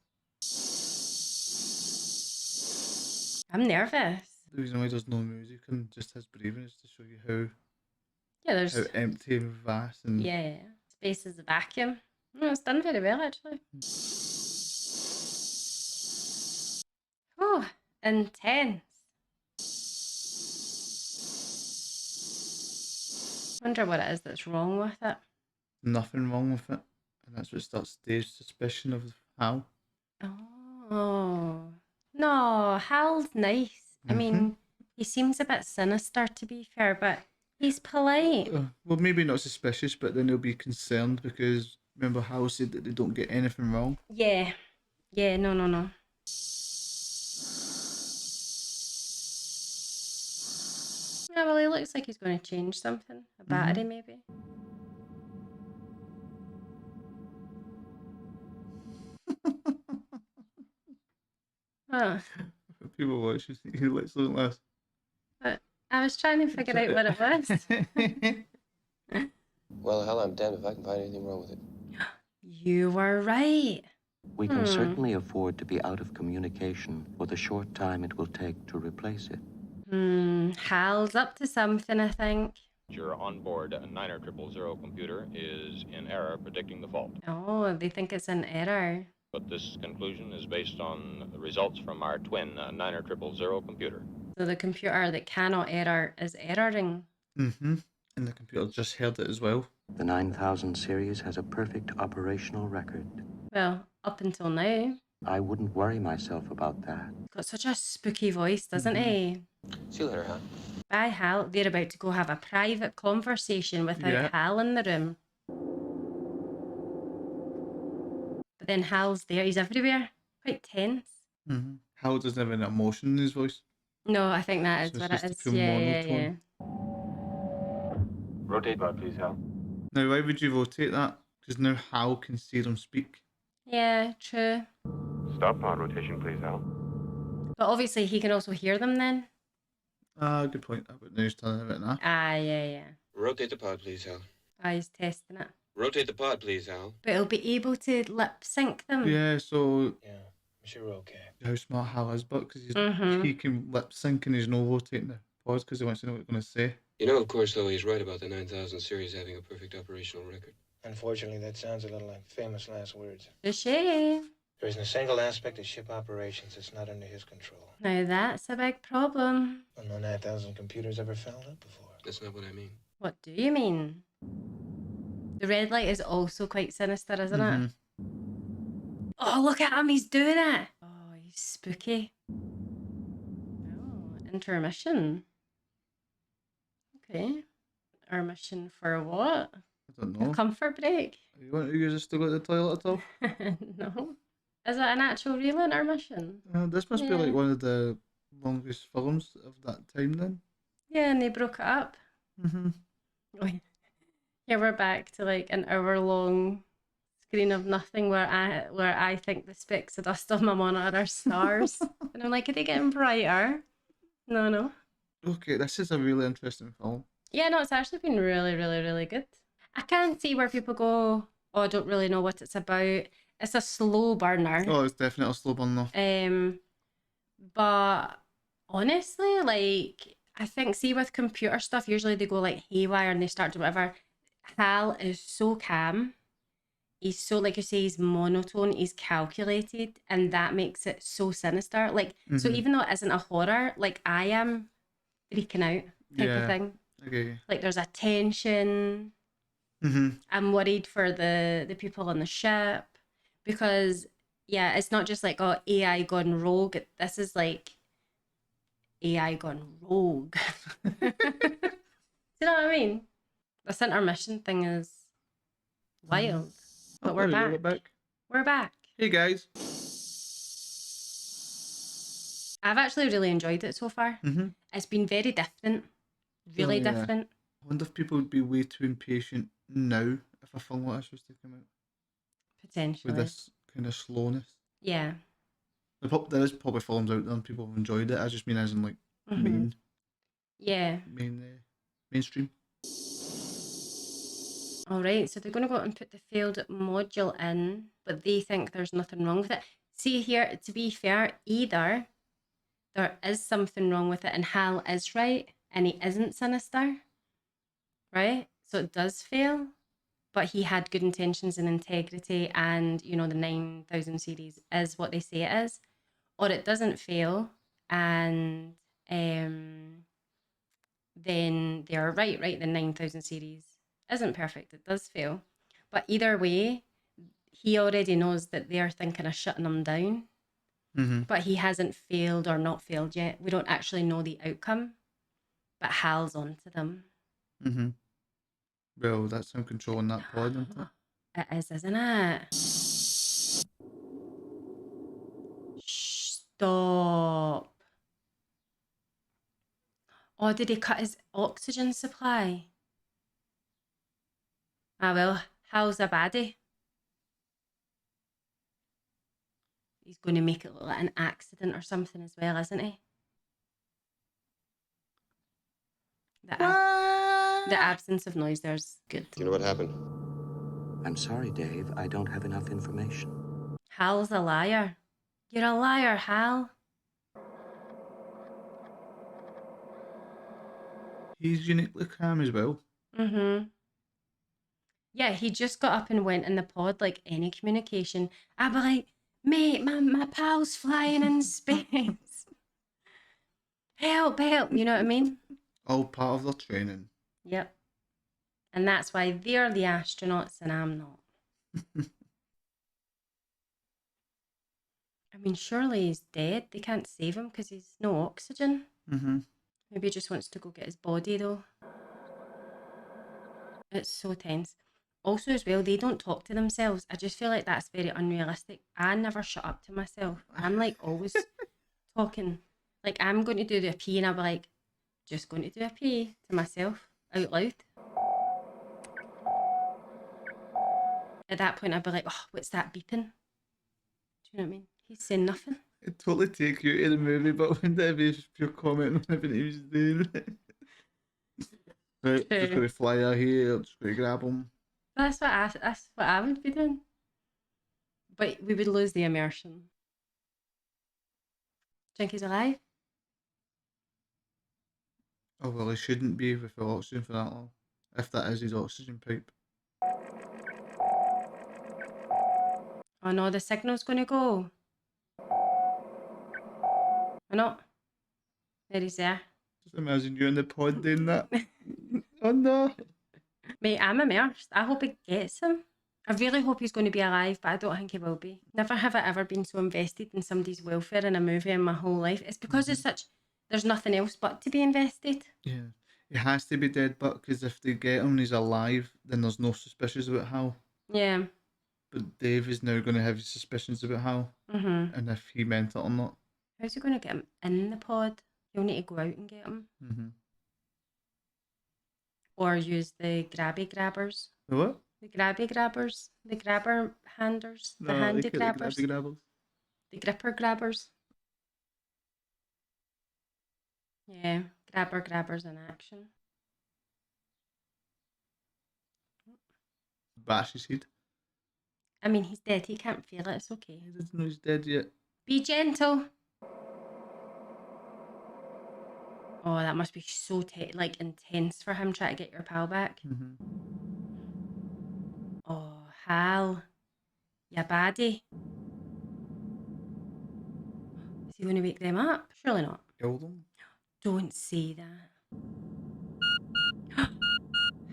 I'm nervous. The reason why there's no music and just his breathing is to show you Yeah, there's... how empty and vast and... Yeah. Space is a vacuum. No, it's done very well, actually. Oh, intense. Wonder what it is that's wrong with it. Nothing wrong with it. And that's what starts Dave's suspicion of Hal. Oh. No, Hal's nice. I mean, he seems a bit sinister, to be fair, but he's polite. Well, maybe not suspicious, but then he'll be concerned because remember Hal said that they don't get anything wrong. Yeah. Yeah, no. Yeah, well, he looks like he's going to change something. A battery, maybe. Huh. People watch, he looks like this. But I was trying to figure out what it was. Well, hell, I'm damned if I can find anything wrong with it. You were right. We can certainly afford to be out of communication for the short time it will take to replace it. Hal's up to something, I think. Your onboard 90000 computer is in error predicting the fault. Oh, they think it's an error. But this conclusion is based on the results from our twin 90000 computer. So the computer that cannot error is erroring. And the computer just heard it as well. The 9000 series has a perfect operational record. Well, up until now. I wouldn't worry myself about that. Got such a spooky voice, doesn't he? See you later, Hal. Bye, Hal. They're about to go have a private conversation without Hal in the room. But then Hal's there. He's everywhere. Quite tense. Hal doesn't have any emotion in his voice. No, I think that is So what it's it just is. a pure Yeah. monotone. Rotate pod, please, Hal. Now, why would you rotate that? Because now Hal can see them speak. Yeah, true. Stop pod rotation, please, Hal. But obviously he can also hear them then. Good point. I would now just turn it now. Yeah. Rotate the pod, please, Hal. He's testing it. Rotate the pod, please, Hal. But he'll be able to lip sync them. Yeah, so Yeah, I'm sure we're okay. how smart Hal is, but because he can lip sync and he's no rotating the pause because he wants to know what he's going to say. You know, of course, though, he's right about the 9000 series having a perfect operational record. Unfortunately, that sounds a little like famous last words. The shame. There isn't a single aspect of ship operations that's not under his control. Now that's a big problem. Well, no 9000 computers ever fouled up before. That's not what I mean. What do you mean? The red light is also quite sinister, isn't it? Oh, look at him. He's doing it. Oh, he's spooky. Oh, intermission. Okay. Our mission for what? I don't know. A comfort break? You want to use this to go to the toilet at all? No. Is it an actual real intermission? This must be like one of the longest films of that time then. Yeah, and they broke it up. Yeah, we're back to like an hour-long screen of nothing where I think the specks of dust on my monitor are stars. And I'm like, are they getting brighter? No. Okay, this is a really interesting film. Yeah, no, it's actually been really, really, really good. I can't see where people go, oh, I don't really know what it's about. It's a slow burner. Oh, it's definitely a slow burner. But honestly, like, I think, see, with computer stuff, usually they go like haywire and they start to whatever. Hal is so calm. He's so, like you say, he's monotone, he's calculated, and that makes it so sinister. Like, so even though it isn't a horror, like I am freaking out type of thing. Okay. Like there's a tension. I'm worried for the people on the ship because, yeah, it's not just like, oh, AI gone rogue. This is like AI gone rogue. Do you know what I mean? This intermission thing is wild. But we're back. We're back. Hey, guys. I've actually really enjoyed it so far. It's been very different. Really different. I wonder if people would be way too impatient now if a film like this was to come out. Potentially. With this kind of slowness. Yeah. There is probably films out there and people have enjoyed it. I just mean as in like mainstream. All right, so they're going to go out and put the failed module in, but they think there's nothing wrong with it. See here, to be fair, either there is something wrong with it and Hal is right and he isn't sinister, right? So it does fail, but he had good intentions and integrity and, you know, the 9000 series is what they say it is. Or it doesn't fail and then they're right. The 9000 series isn't perfect. It does fail. But either way, he already knows that they're thinking of shutting him down. Mm-hmm. But he hasn't failed or not failed yet. We don't actually know the outcome. But Hal's on to them. Mm-hmm. Well, that's him controlling that pod, isn't it? It is, isn't it? Stop. Oh, did he cut his oxygen supply? Ah, well, Hal's a baddie. He's going to make it look like an accident or something as well, isn't he? The absence of noise there's good. Do you know what happened? I'm sorry, Dave. I don't have enough information. Hal's a liar. You're a liar, Hal. He's uniquely calm as well. Mm-hmm. Yeah, he just got up and went in the pod like any communication. I'd be like, mate, my pal's flying in space. Help. You know what I mean? All part of their training. Yep. And that's why they're the astronauts and I'm not. I mean, surely he's dead. They can't save him because he's no oxygen. Mm-hmm. Maybe he just wants to go get his body, though. It's so tense. Also, as well, they don't talk to themselves. I just feel like that's very unrealistic. I never shut up to myself. I'm like always talking. Like, I'm going to do the pee and I'll be like, just going to do a pee to myself out loud. At that point, I'd be like, oh, what's that beeping? Do you know what I mean? He's saying nothing. It'd totally take you to the movie, but when Debbie was pure comment on everything he was doing. Right, just going to fly out here, just going to grab him. That's what I would be doing. But we would lose the immersion. Think he's alive? Oh, well, he shouldn't be without oxygen for that long. If that is his oxygen pipe. Oh no, the signal's going to go. Or not? There he's there. Just imagine you in the pod doing that. Oh no. Mate, I'm immersed. I hope it gets him. I really hope he's going to be alive, but I don't think he will be. Never have I ever been so invested in somebody's welfare in a movie in my whole life. It's because it's such... There's nothing else but to be invested. Yeah. He has to be dead, but because if they get him and he's alive, then there's no suspicions about Hal. Yeah. But Dave is now going to have his suspicions about Hal. Mm-hmm. And if he meant it or not. How's he going to get him in the pod? He'll need to go out and get him. Mm-hmm. Or use the grabby grabbers. The what? The grabby grabbers. The grabber handers. The No, handy they grabbers. The grabbers. The gripper grabbers. Yeah, grabbers in action. Bash his head. I mean, he's dead. He can't feel it. It's okay. He doesn't know he's dead yet. Be gentle. Oh, that must be so intense for him trying to get your pal back. Mm-hmm. Oh, Hal. Ya baddie. Is he going to wake them up? Surely not. Kill them. Don't say that.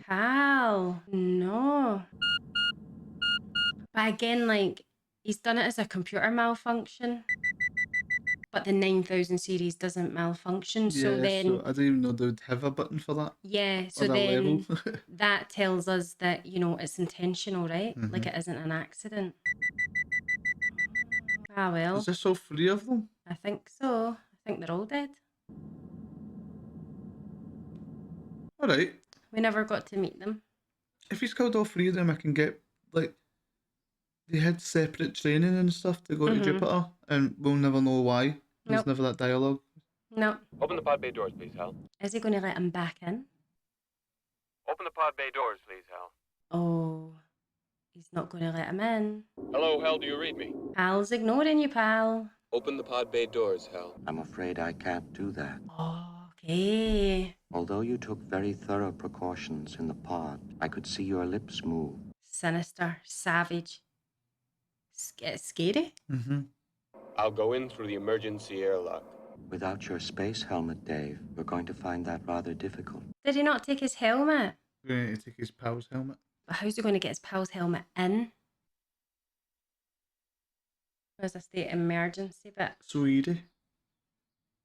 Hal. No. But again, he's done it as a computer malfunction. But the 9000 series doesn't malfunction. So then... So I didn't even know they would have a button for that. Yeah, so then that tells us that, it's intentional, right? Mm-hmm. Like it isn't an accident. Ah, well. Is this all three of them? I think so. I think they're all dead. Alright. We never got to meet them. If he's killed all three of them, I can get, they had separate training and stuff to go to Jupiter, and we'll never know why. There's never that dialogue. No. Open the pod bay doors, please, Hal. Is he going to let him back in? Open the pod bay doors, please, Hal. Oh, he's not going to let him in. Hello, Hal, do you read me? Hal's ignoring you, pal. Open the pod bay doors, Hal. I'm afraid I can't do that. Okay. Although you took very thorough precautions in the pod, I could see your lips move. Sinister, savage. Scary? Mm-hmm. I'll go in through the emergency airlock. Without your space helmet, Dave, we're going to find that rather difficult. Did he not take his helmet? We're going to take his pal's helmet. But how's he going to get his pal's helmet in? There's a state emergency bit. So eerie.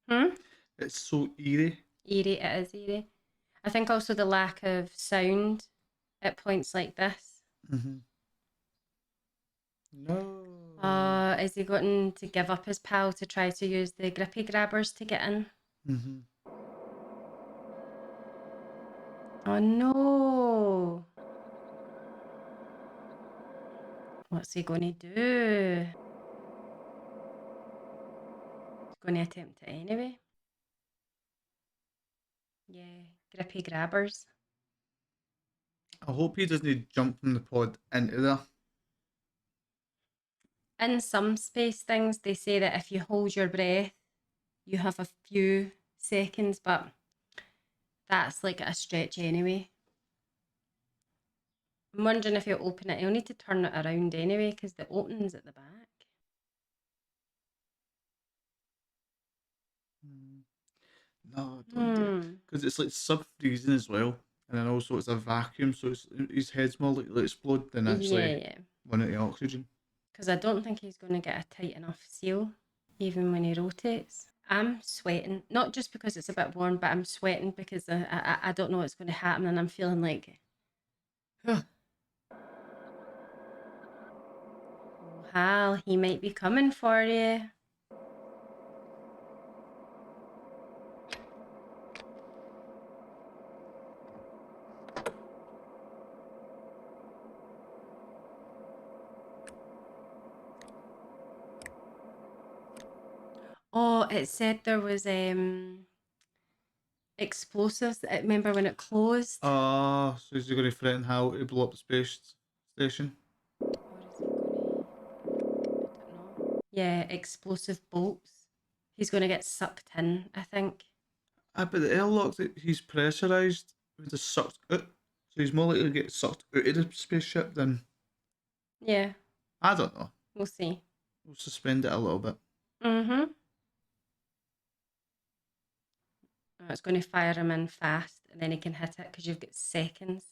Hmm? It's so eerie. Eerie, it is eerie. I think also the lack of sound at points like this. Mm-hmm. No. Is he going to give up his pal to try to use the grippy grabbers to get in? Mm-hmm. Oh no! What's he going to do? He's going to attempt it anyway. Yeah, grippy grabbers. I hope he doesn't jump from the pod into there. In some space things, they say that if you hold your breath, you have a few seconds, but that's like a stretch anyway. I'm wondering if you open it, you'll need to turn it around anyway, because the opening's at the back. No, don't do it. Because it's like sub-freezing as well. And then also it's a vacuum, so his head's more likely to explode than actually run out of oxygen. Because I don't think he's going to get a tight enough seal, even when he rotates. I'm sweating, not just because it's a bit warm, but I'm sweating because I don't know what's going to happen, and I'm feeling like... Oh, Hal, he might be coming for you. Oh, it said there was explosives. Remember when it closed? Oh, so is he going to threaten Hal to blow up the space station? Yeah, explosive bolts. He's going to get sucked in, I think. But the airlock that he's pressurised would have sucked out. So he's more likely to get sucked out of the spaceship than... Yeah. I don't know. We'll see. We'll suspend it a little bit. Mm-hmm. Oh, it's going to fire him in fast, and then he can hit it because you've got seconds.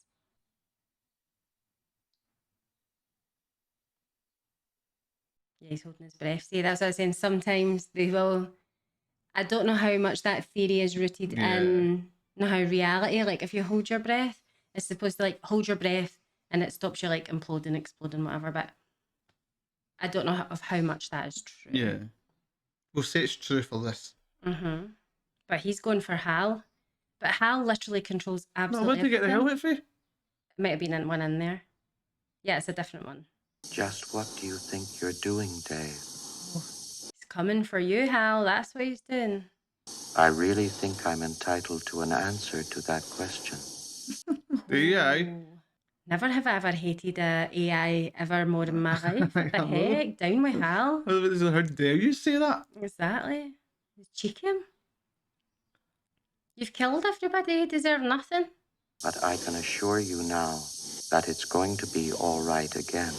Yeah, he's holding his breath. See, that's what I was saying. Sometimes they will... I don't know how much that theory is rooted in how reality, like if you hold your breath, it's supposed to like hold your breath and it stops you like imploding, exploding, whatever, but I don't know of how much that is true. Yeah. We'll say it's true for this. Mm-hmm. But he's going for Hal. But Hal literally controls absolutely where'd they get the helmet for? It might have been one in there. Yeah, it's a different one. Just what do you think you're doing, Dave? He's coming for you, Hal. That's what he's doing. I really think I'm entitled to an answer to that question. The AI? Never have I ever hated a AI ever more in my life. What the heck? Down with Hal. How dare you say that? Exactly. Cheek him. You've killed everybody. You deserve nothing. But I can assure you now that it's going to be all right again.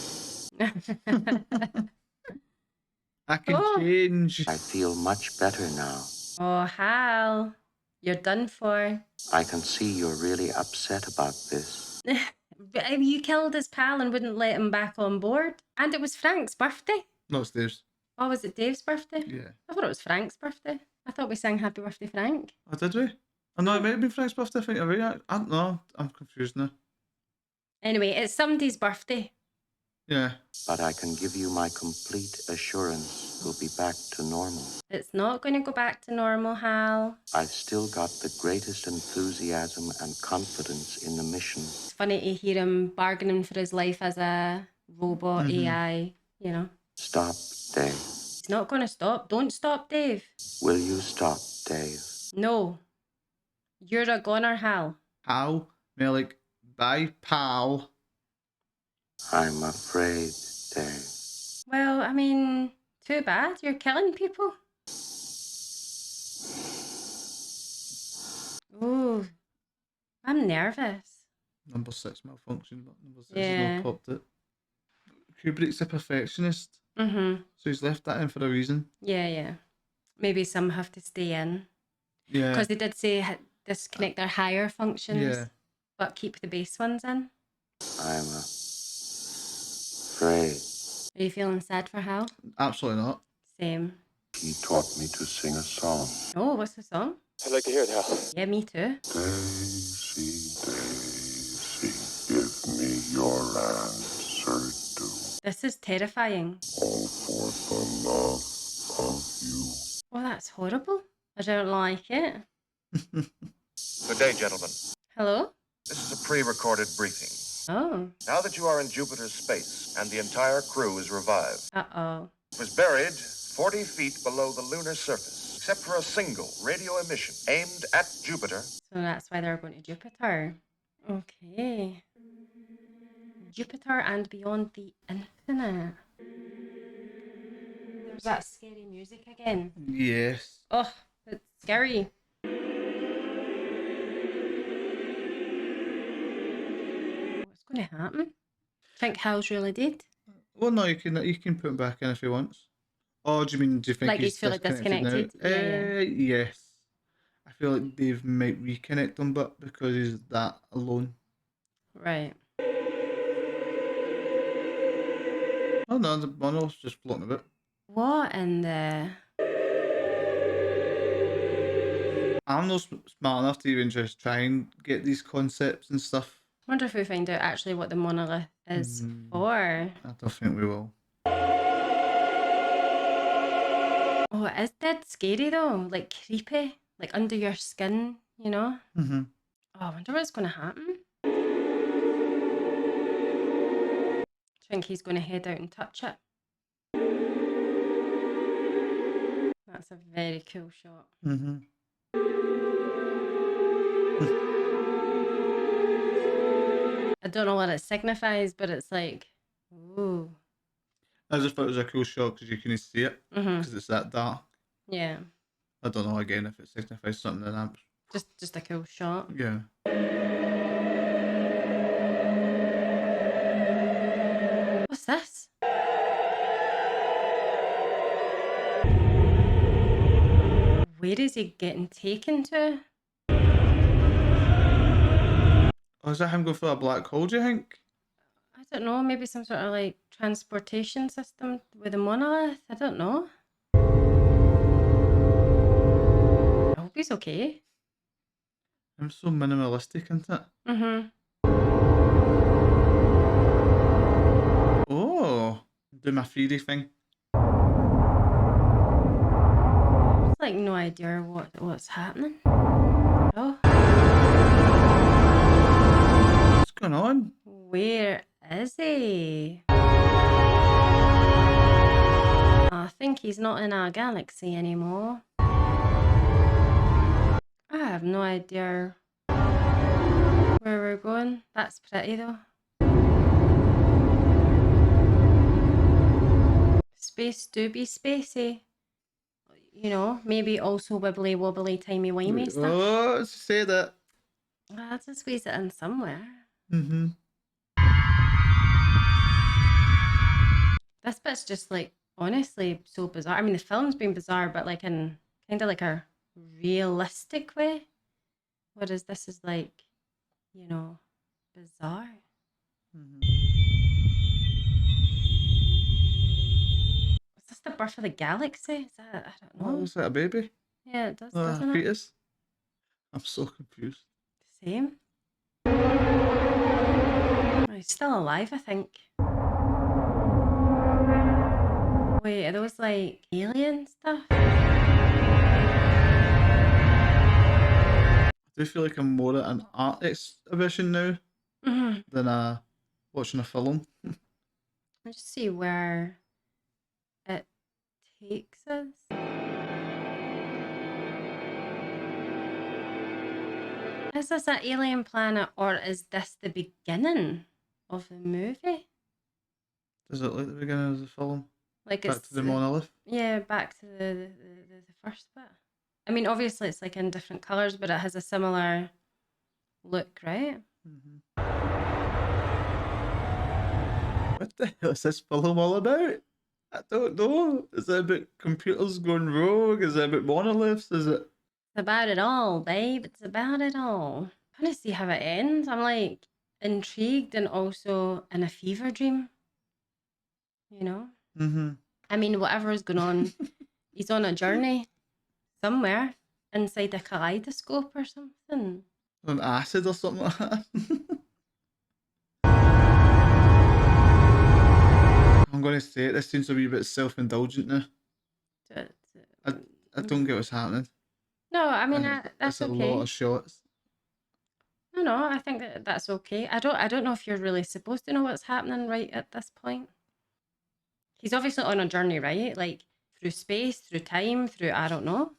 I can change. I feel much better now. Oh, Hal. You're done for. I can see you're really upset about this. You killed his pal and wouldn't let him back on board. And it was Frank's birthday. No, it's Dave's. Oh, was it Dave's birthday? Yeah. I thought it was Frank's birthday. I thought we sang Happy Birthday, Frank. Oh, did we? Oh, no, it might have been Frank's birthday. I think you're right. I don't know. I'm confused now. Anyway, it's somebody's birthday. Yeah. But I can give you my complete assurance we'll be back to normal. It's not going to go back to normal, Hal. I've still got the greatest enthusiasm and confidence in the mission. It's funny to hear him bargaining for his life as a robot AI, you know. Stop, Dave. He's not going to stop. Don't stop, Dave. Will you stop, Dave? No. You're a goner, Hal. Hal? Melik, bye, pal. I'm afraid, Dave. Well, I mean, too bad. You're killing people. Ooh, I'm nervous. Number 6 malfunction, but number 6 has not popped it. Kubrick's a perfectionist. Mm-hmm. So he's left that in for a reason. Yeah. maybe some have to stay in. Yeah. Because they did say disconnect their higher functions, Yeah. but keep the base ones in. I'm afraid. Are you feeling sad for Hal? Absolutely not. Same. He taught me to sing a song. Oh, what's the song? I'd like to hear it, Hal. Yeah, me too. Daisy, Daisy, give me your answer to. This is terrifying. All for the love of you. Oh, that's horrible. I don't like it. Good day, gentlemen. Hello? This is a pre-recorded briefing. Oh. Now that you are in Jupiter's space and the entire crew is revived, Uh-oh. it was buried 40 feet below the lunar surface, except for a single radio emission aimed at Jupiter. So that's why they're going to Jupiter. Okay. Jupiter and beyond the infinite. There's that scary music again. Yes. Oh, it's scary. What's going to happen? Think Hal's really dead? Well, no, you can put him back in if he wants. Or do you think Like he's fully disconnected? now? Yeah. Yes. I feel like Dave might reconnect him, but because he's that alone. Right. Oh no, the monolith's just floating a bit. What in the... I'm not smart enough to even just try and get these concepts and stuff. Wonder if we find out actually what the monolith is for. I don't think we will. Oh, it is dead scary though. Like creepy. Like under your skin, you know? Mm-hmm. Oh, I wonder what's going to happen. I think he's going to head out and touch it. That's a very cool shot. Mm-hmm. I don't know what it signifies, but it's like, ooh. I just thought it was a cool shot because you can see it because it's that dark. Yeah. I don't know again if it signifies something in that. Just a cool shot. Yeah. What's this? Where is he getting taken to? Oh, is that him going for a black hole, do you think? I don't know, maybe some sort of like transportation system with a monolith? I don't know. I hope he's okay. I'm so minimalistic, isn't it? Mm-hmm. Oh, do my 3D thing. It's like no idea what's happening. Oh. What's going on? Where is he? I think he's not in our galaxy anymore. I have no idea where we're going. That's pretty though. Space do be spacey. You know, maybe also wibbly wobbly timey wimey stuff. Oh, say that. I had to squeeze it in somewhere. Mm-hmm. This bit's just like honestly so bizarre. I mean, the film's been bizarre, but like in kind of like a realistic way. Whereas this is like, you know, bizarre. Is this the birth of the galaxy? Is that, I don't know. Oh, is that a baby? Yeah, it does, doesn't it? Fetus? I'm so confused. Same. Oh, he's still alive, I think. Wait, are those like alien stuff? I do feel like I'm more at an art exhibition now than watching a film. Let's just see where it takes us. Is this an alien planet or is this the beginning of the movie? Does it look like the beginning of the film? Like back it's to the monolith? Yeah, back to the first bit. I mean, obviously it's like in different colours, but it has a similar look, right? What the hell is this film all about? I don't know. Is it about computers going rogue? Is it about monoliths? Is it? It's about it all, babe. It's about it all. I want to see how it ends. I'm like intrigued and also in a fever dream. You know? Mm-hmm. I mean, whatever is going on, he's on a journey somewhere inside a kaleidoscope or something. On acid or something like that. I'm going to say it. This seems to be a bit self-indulgent now. I don't get what's happening. No, I mean that's it's a okay. lot of shots. No, I think that's okay. I don't know if you're really supposed to know what's happening right at this point. He's obviously on a journey, right? Like through space, through time, through I don't know.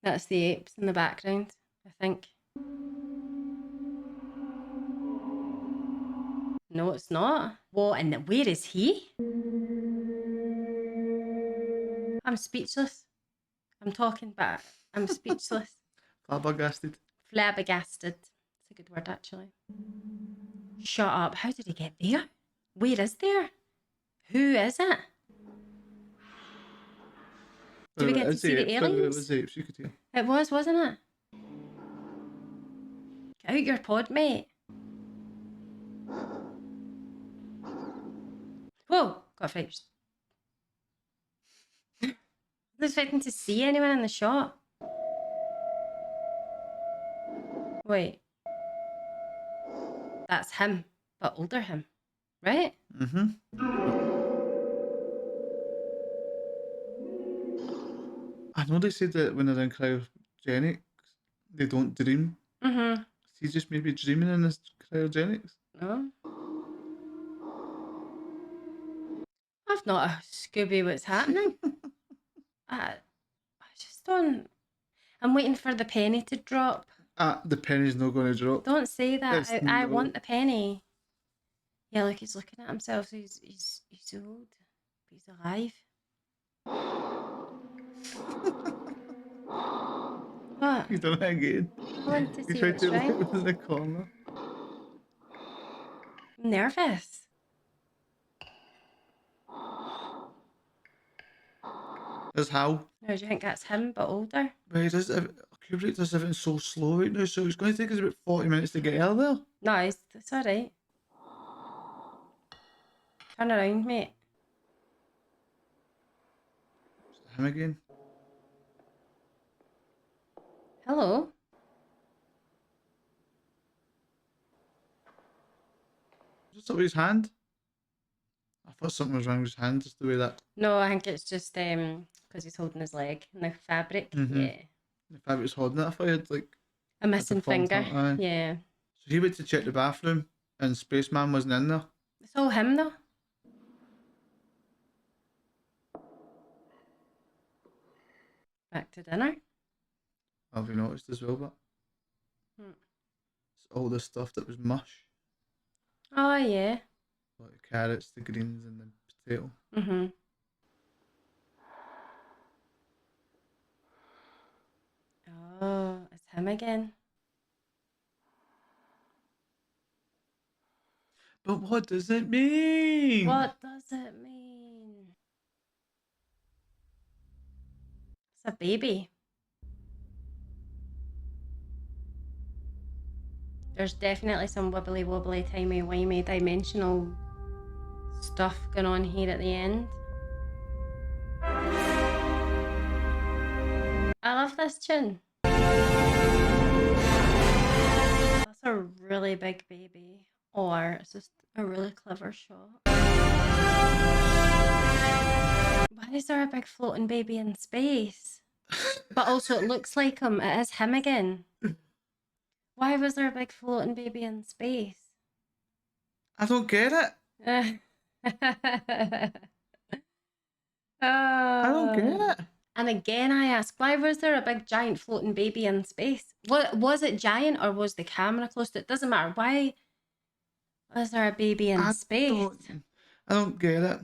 That's the apes in the background, I think. No, it's not. What? And where is he? I'm speechless. I'm talking, but I'm speechless. Flabbergasted. Flabbergasted. It's a good word, actually. Shut up. How did he get there? Where is there? Who is it? Do we get to see the aliens? It was apes, you could hear. It was, wasn't it? Get out your pod, mate. Whoa! Got frightened. I was expecting to see anyone in the shot. Wait. That's him, but older him, right? Mm-hmm. I know they said that when they're in cryogenics, they don't dream. Mm-hmm. He's just maybe dreaming in this cryogenics. No. I've not a Scooby what's happening. I just don't. I'm waiting for the penny to drop. The penny's not going to drop. Don't say that. I No. want the penny. Yeah, look, he's looking at himself. So he's old, but he's alive. What? He's done it again. I want to He see tried what's to right. look in the corner. I'm nervous. That's how. No, do you think that's him, but older? But he does. Kubrick does everything so slow right now, so it's going to take us about 40 minutes to get out of there. No, it's all right. Turn around, mate. Him again. Hello. Just up his hand. I thought something was wrong with his hand, just the way that. No, I think it's just because he's holding his leg in the fabric. Mhm. Yeah. The fabric was holding it. I thought he had like A missing deformed finger. hand. Aye. Yeah. So he went to check the bathroom, and Spaceman wasn't in there. It's all him though. Back to dinner. Have you noticed as well, but it's all the stuff that was mush, Oh yeah. like the carrots, the greens, and the potato. Mm-hmm. Oh, it's him again. But what does it mean? What does it mean? It's a baby. There's definitely some wibbly wobbly, timey wimey, dimensional stuff going on here at the end. I love this tune. That's a really big baby, or it's just a really clever shot. Why is there a big floating baby in space? But also it looks like him. It is him again. Why was there a big floating baby in space? I don't get it. I don't get it. And again, I ask, why was there a big giant floating baby in space? What was it, giant, or was the camera close to it? Doesn't matter. Why was there a baby in space? I don't get it.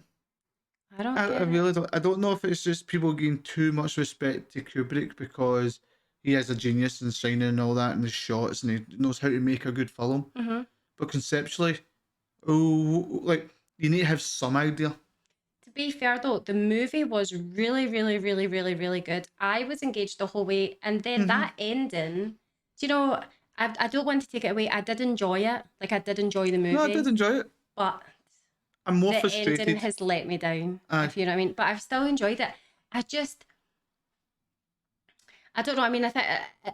I really don't. I don't know if it's just people giving too much respect to Kubrick because he is a genius in signing and all that in the shots, and he knows how to make a good film. Mm-hmm. But conceptually, like you need to have some idea. To be fair though, the movie was really, really, really, really, really good. I was engaged the whole way, and then that ending, do you know, I don't want to take it away. I did enjoy it. Like, I did enjoy the movie. No, I did enjoy it. But I'm more the frustrated. ending has let me down, if you know what I mean. But I've still enjoyed it. I don't know. I mean, I think,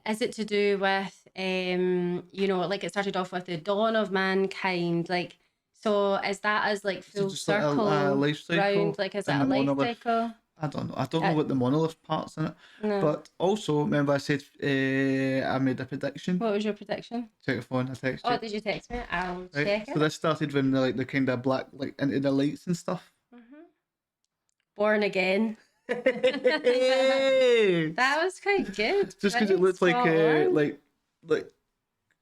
is it to do with, you know, like it started off with the dawn of mankind, like, so is that as like full circle like a life cycle round? Like, is that a and the life monolith? cycle? I don't know. I don't know what the monolith part's in it. No. But also, remember I said I made a prediction. What was your prediction? Check your phone. I texted you. Oh, did you text me? I'll check So it. this started when the kind of black, like into the lights and stuff. Born Again. That was quite good. Just because it looked like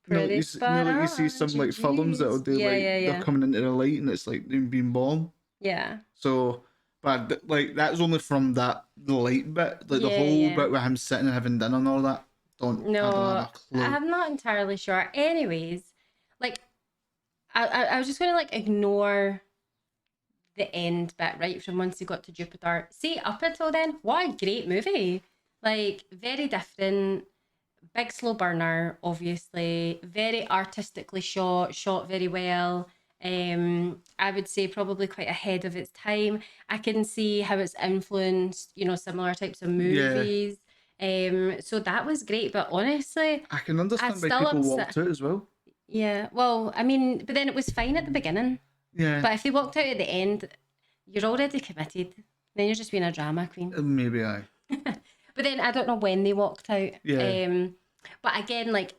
Pretty you know, like you see some like films that'll do they're coming into the light and it's like them being born. Yeah. So, but like that's only from the light bit, like the whole bit with him sitting and having dinner and all that. I don't have a clue. I'm not entirely sure. Anyways, like I was just gonna like ignore the end bit, right, from once he got to Jupiter. See, up until then, what a great movie. Like, very different, big slow burner, obviously, very artistically shot very well. I would say probably quite ahead of its time. I can see how it's influenced, you know, similar types of movies. So that was great, but honestly, I can understand why people walked out as well. Yeah, well, I mean, but then it was fine at the beginning. Yeah. But if they walked out at the end, you're already committed. Then you're just being a drama queen. Maybe I. But then I don't know when they walked out. Yeah. But again, like,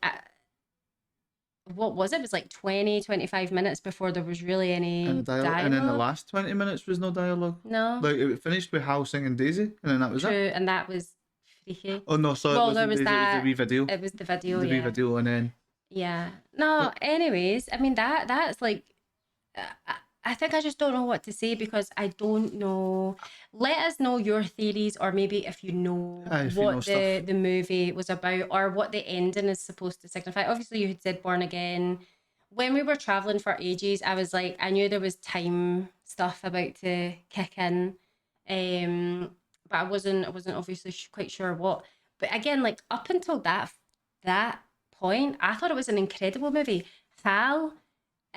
what was it? It was like 20, 25 minutes before there was really any dialogue. And then the last 20 minutes was no dialogue. No. Like, it finished with Hal singing Daisy, and then that was True, it. and that was freaky. Oh, no, sorry. Well, it there was Daisy, that. It was the wee video. It was the video, The wee video, and then... Yeah. No, anyways, I mean, that's like... I think I just don't know what to say because I don't know. Let us know your theories, or maybe if you know what the movie was about or what the ending is supposed to signify. Obviously, you had said Born Again. When we were traveling for ages, I was like, I knew there was time stuff about to kick in, but I wasn't obviously quite sure what. But again, like up until that point, I thought it was an incredible movie. Thal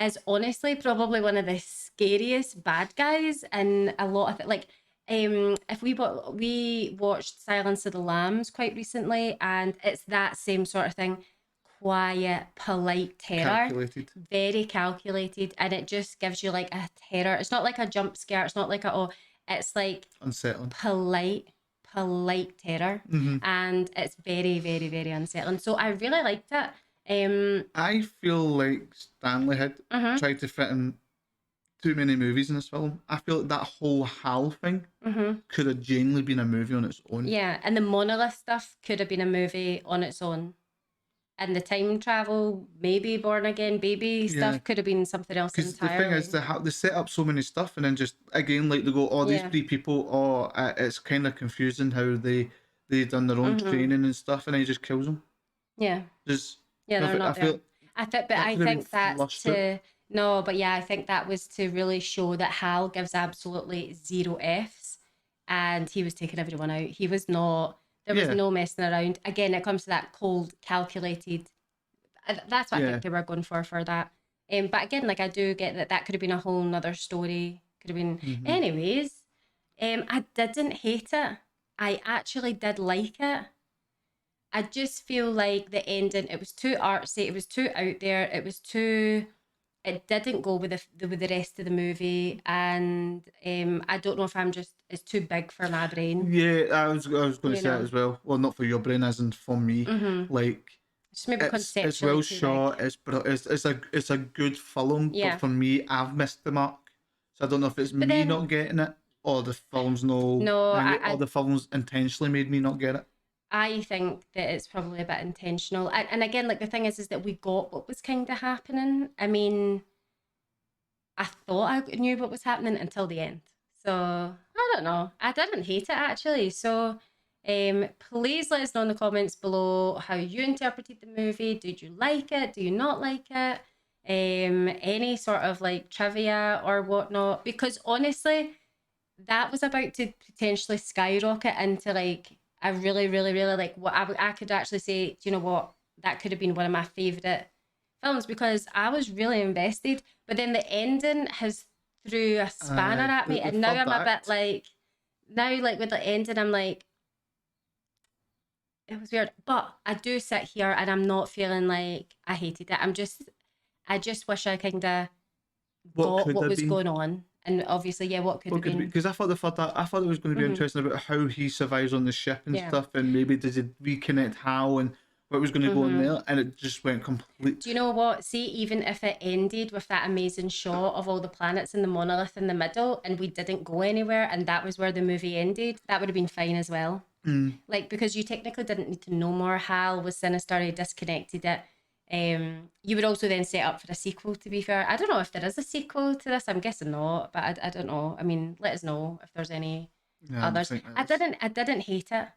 is honestly probably one of the scariest bad guys in a lot of it. Like, if we watched Silence of the Lambs quite recently, and it's that same sort of thing. Quiet, polite terror. Calculated. Very calculated, and it just gives you like a terror. It's not like a jump scare. It's not like it's like unsettling. Polite terror, and it's very, very, very unsettling. So I really liked it. I feel like Stanley had tried to fit in too many movies in this film. I feel like that whole Hal thing could have genuinely been a movie on its own. Yeah, and the monolith stuff could have been a movie on its own. And the time travel, maybe Born Again baby stuff could have been something else entirely. The thing is, they set up so many stuff, and then just again, like they go, these three people, it's kind of confusing how they done their own training and stuff, and then he just kills them. Yeah. Yeah, they're not there. I think that's to no, but yeah, I think that was to really show that Hal gives absolutely 0 Fs, and he was taking everyone out. He was not. There was no messing around. Again, it comes to that cold, calculated. That's what I think they were going for that. But again, like I do get that could have been a whole nother story. Could have been. Anyways, I didn't hate it. I actually did like it. I just feel like the ending, it was too artsy, it was too out there, it didn't go with the rest of the movie, and I don't know if it's too big for my brain. Yeah, I was going to say that as well. Well, not for your brain, as in for me. Like, just maybe conceptually it's well shot, it's a good film, but for me, I've missed the mark. So I don't know if it's me not getting it, or the film's or the film's intentionally made me not get it. I think that it's probably a bit intentional. And again, like the thing is that we got what was kind of happening. I mean, I thought I knew what was happening until the end. So, I don't know. I didn't hate it, actually. So, please let us know in the comments below how you interpreted the movie. Did you like it? Do you not like it? any sort of like trivia or whatnot, because honestly, that was about to potentially skyrocket into like a really, really, really like what I could actually say, do you know what? That could have been one of my favourite films because I was really invested. But then the ending has threw a spanner at me, and now I'm a bit like, now like with the ending, I'm like, it was weird. But I do sit here and I'm not feeling like I hated it. I just wish I kind of got what was going on. And obviously, yeah, what could have been? Because I thought I thought it was going to be interesting about how he survives on the ship and stuff, and maybe does he reconnect Hal and what was going to go on there, and it just went complete. Do you know what? See, even if it ended with that amazing shot of all the planets and the monolith in the middle, and we didn't go anywhere, and that was where the movie ended, that would have been fine as well. Like, because you technically didn't need to know more. Hal was sinister, he disconnected it. You would also then set up for a sequel, to be fair. I don't know if there is a sequel to this. I'm guessing not, but I don't know. I mean, let us know if there's any others. I didn't hate it.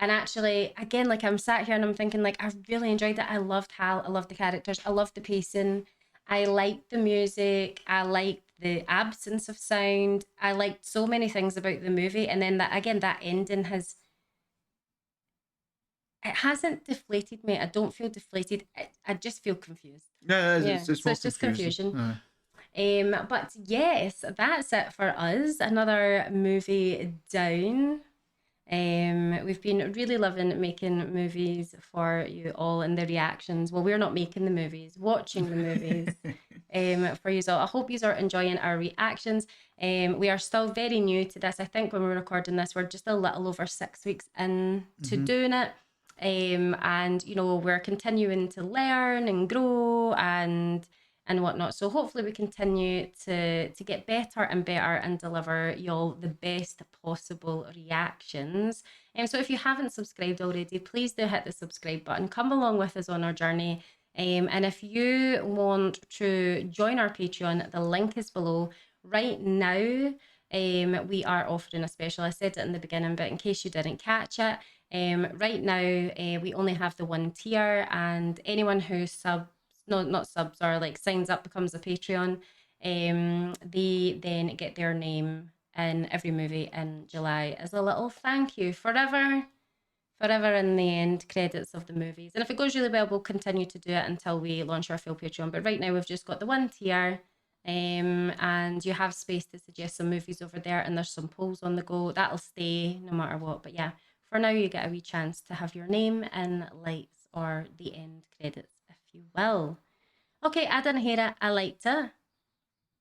And actually, again, like I'm sat here and I'm thinking like I really enjoyed it. I loved Hal, I loved the characters, I loved the pacing, I liked the music, I liked the absence of sound. I liked so many things about the movie. And then that again, that ending it hasn't deflated me. I don't feel deflated. I just feel confused. It's just confusion. But yes, that's it for us. Another movie down. We've been really loving making movies for you all and the reactions. Well, we're not making the movies, watching the movies for you all. I hope you are enjoying our reactions. We are still very new to this. I think when we're recording this, we're just a little over 6 weeks into doing it. And you know, we're continuing to learn and grow and whatnot. So hopefully we continue to get better and better and deliver y'all the best possible reactions. So if you haven't subscribed already, please do hit the subscribe button. Come along with us on our journey. And if you want to join our Patreon, the link is below. Right now, we are offering a special. I said it in the beginning, but in case you didn't catch it, right now we only have the 1 tier, and anyone who not subs or like signs up, becomes a Patreon, they then get their name in every movie in July as a little thank you forever in the end credits of the movies. And if it goes really well, we'll continue to do it until we launch our full Patreon. But right now we've just got the 1 tier, and you have space to suggest some movies over there, and there's some polls on the go. That'll stay no matter what. But yeah, for now you get a wee chance to have your name in lights or the end credits, if you will. Okay, I didn't hate it. I liked it.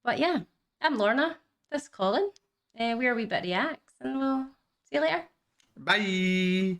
But yeah, I'm Lorna. This is Colin. We're a wee bit reacts, and we'll see you later. Bye.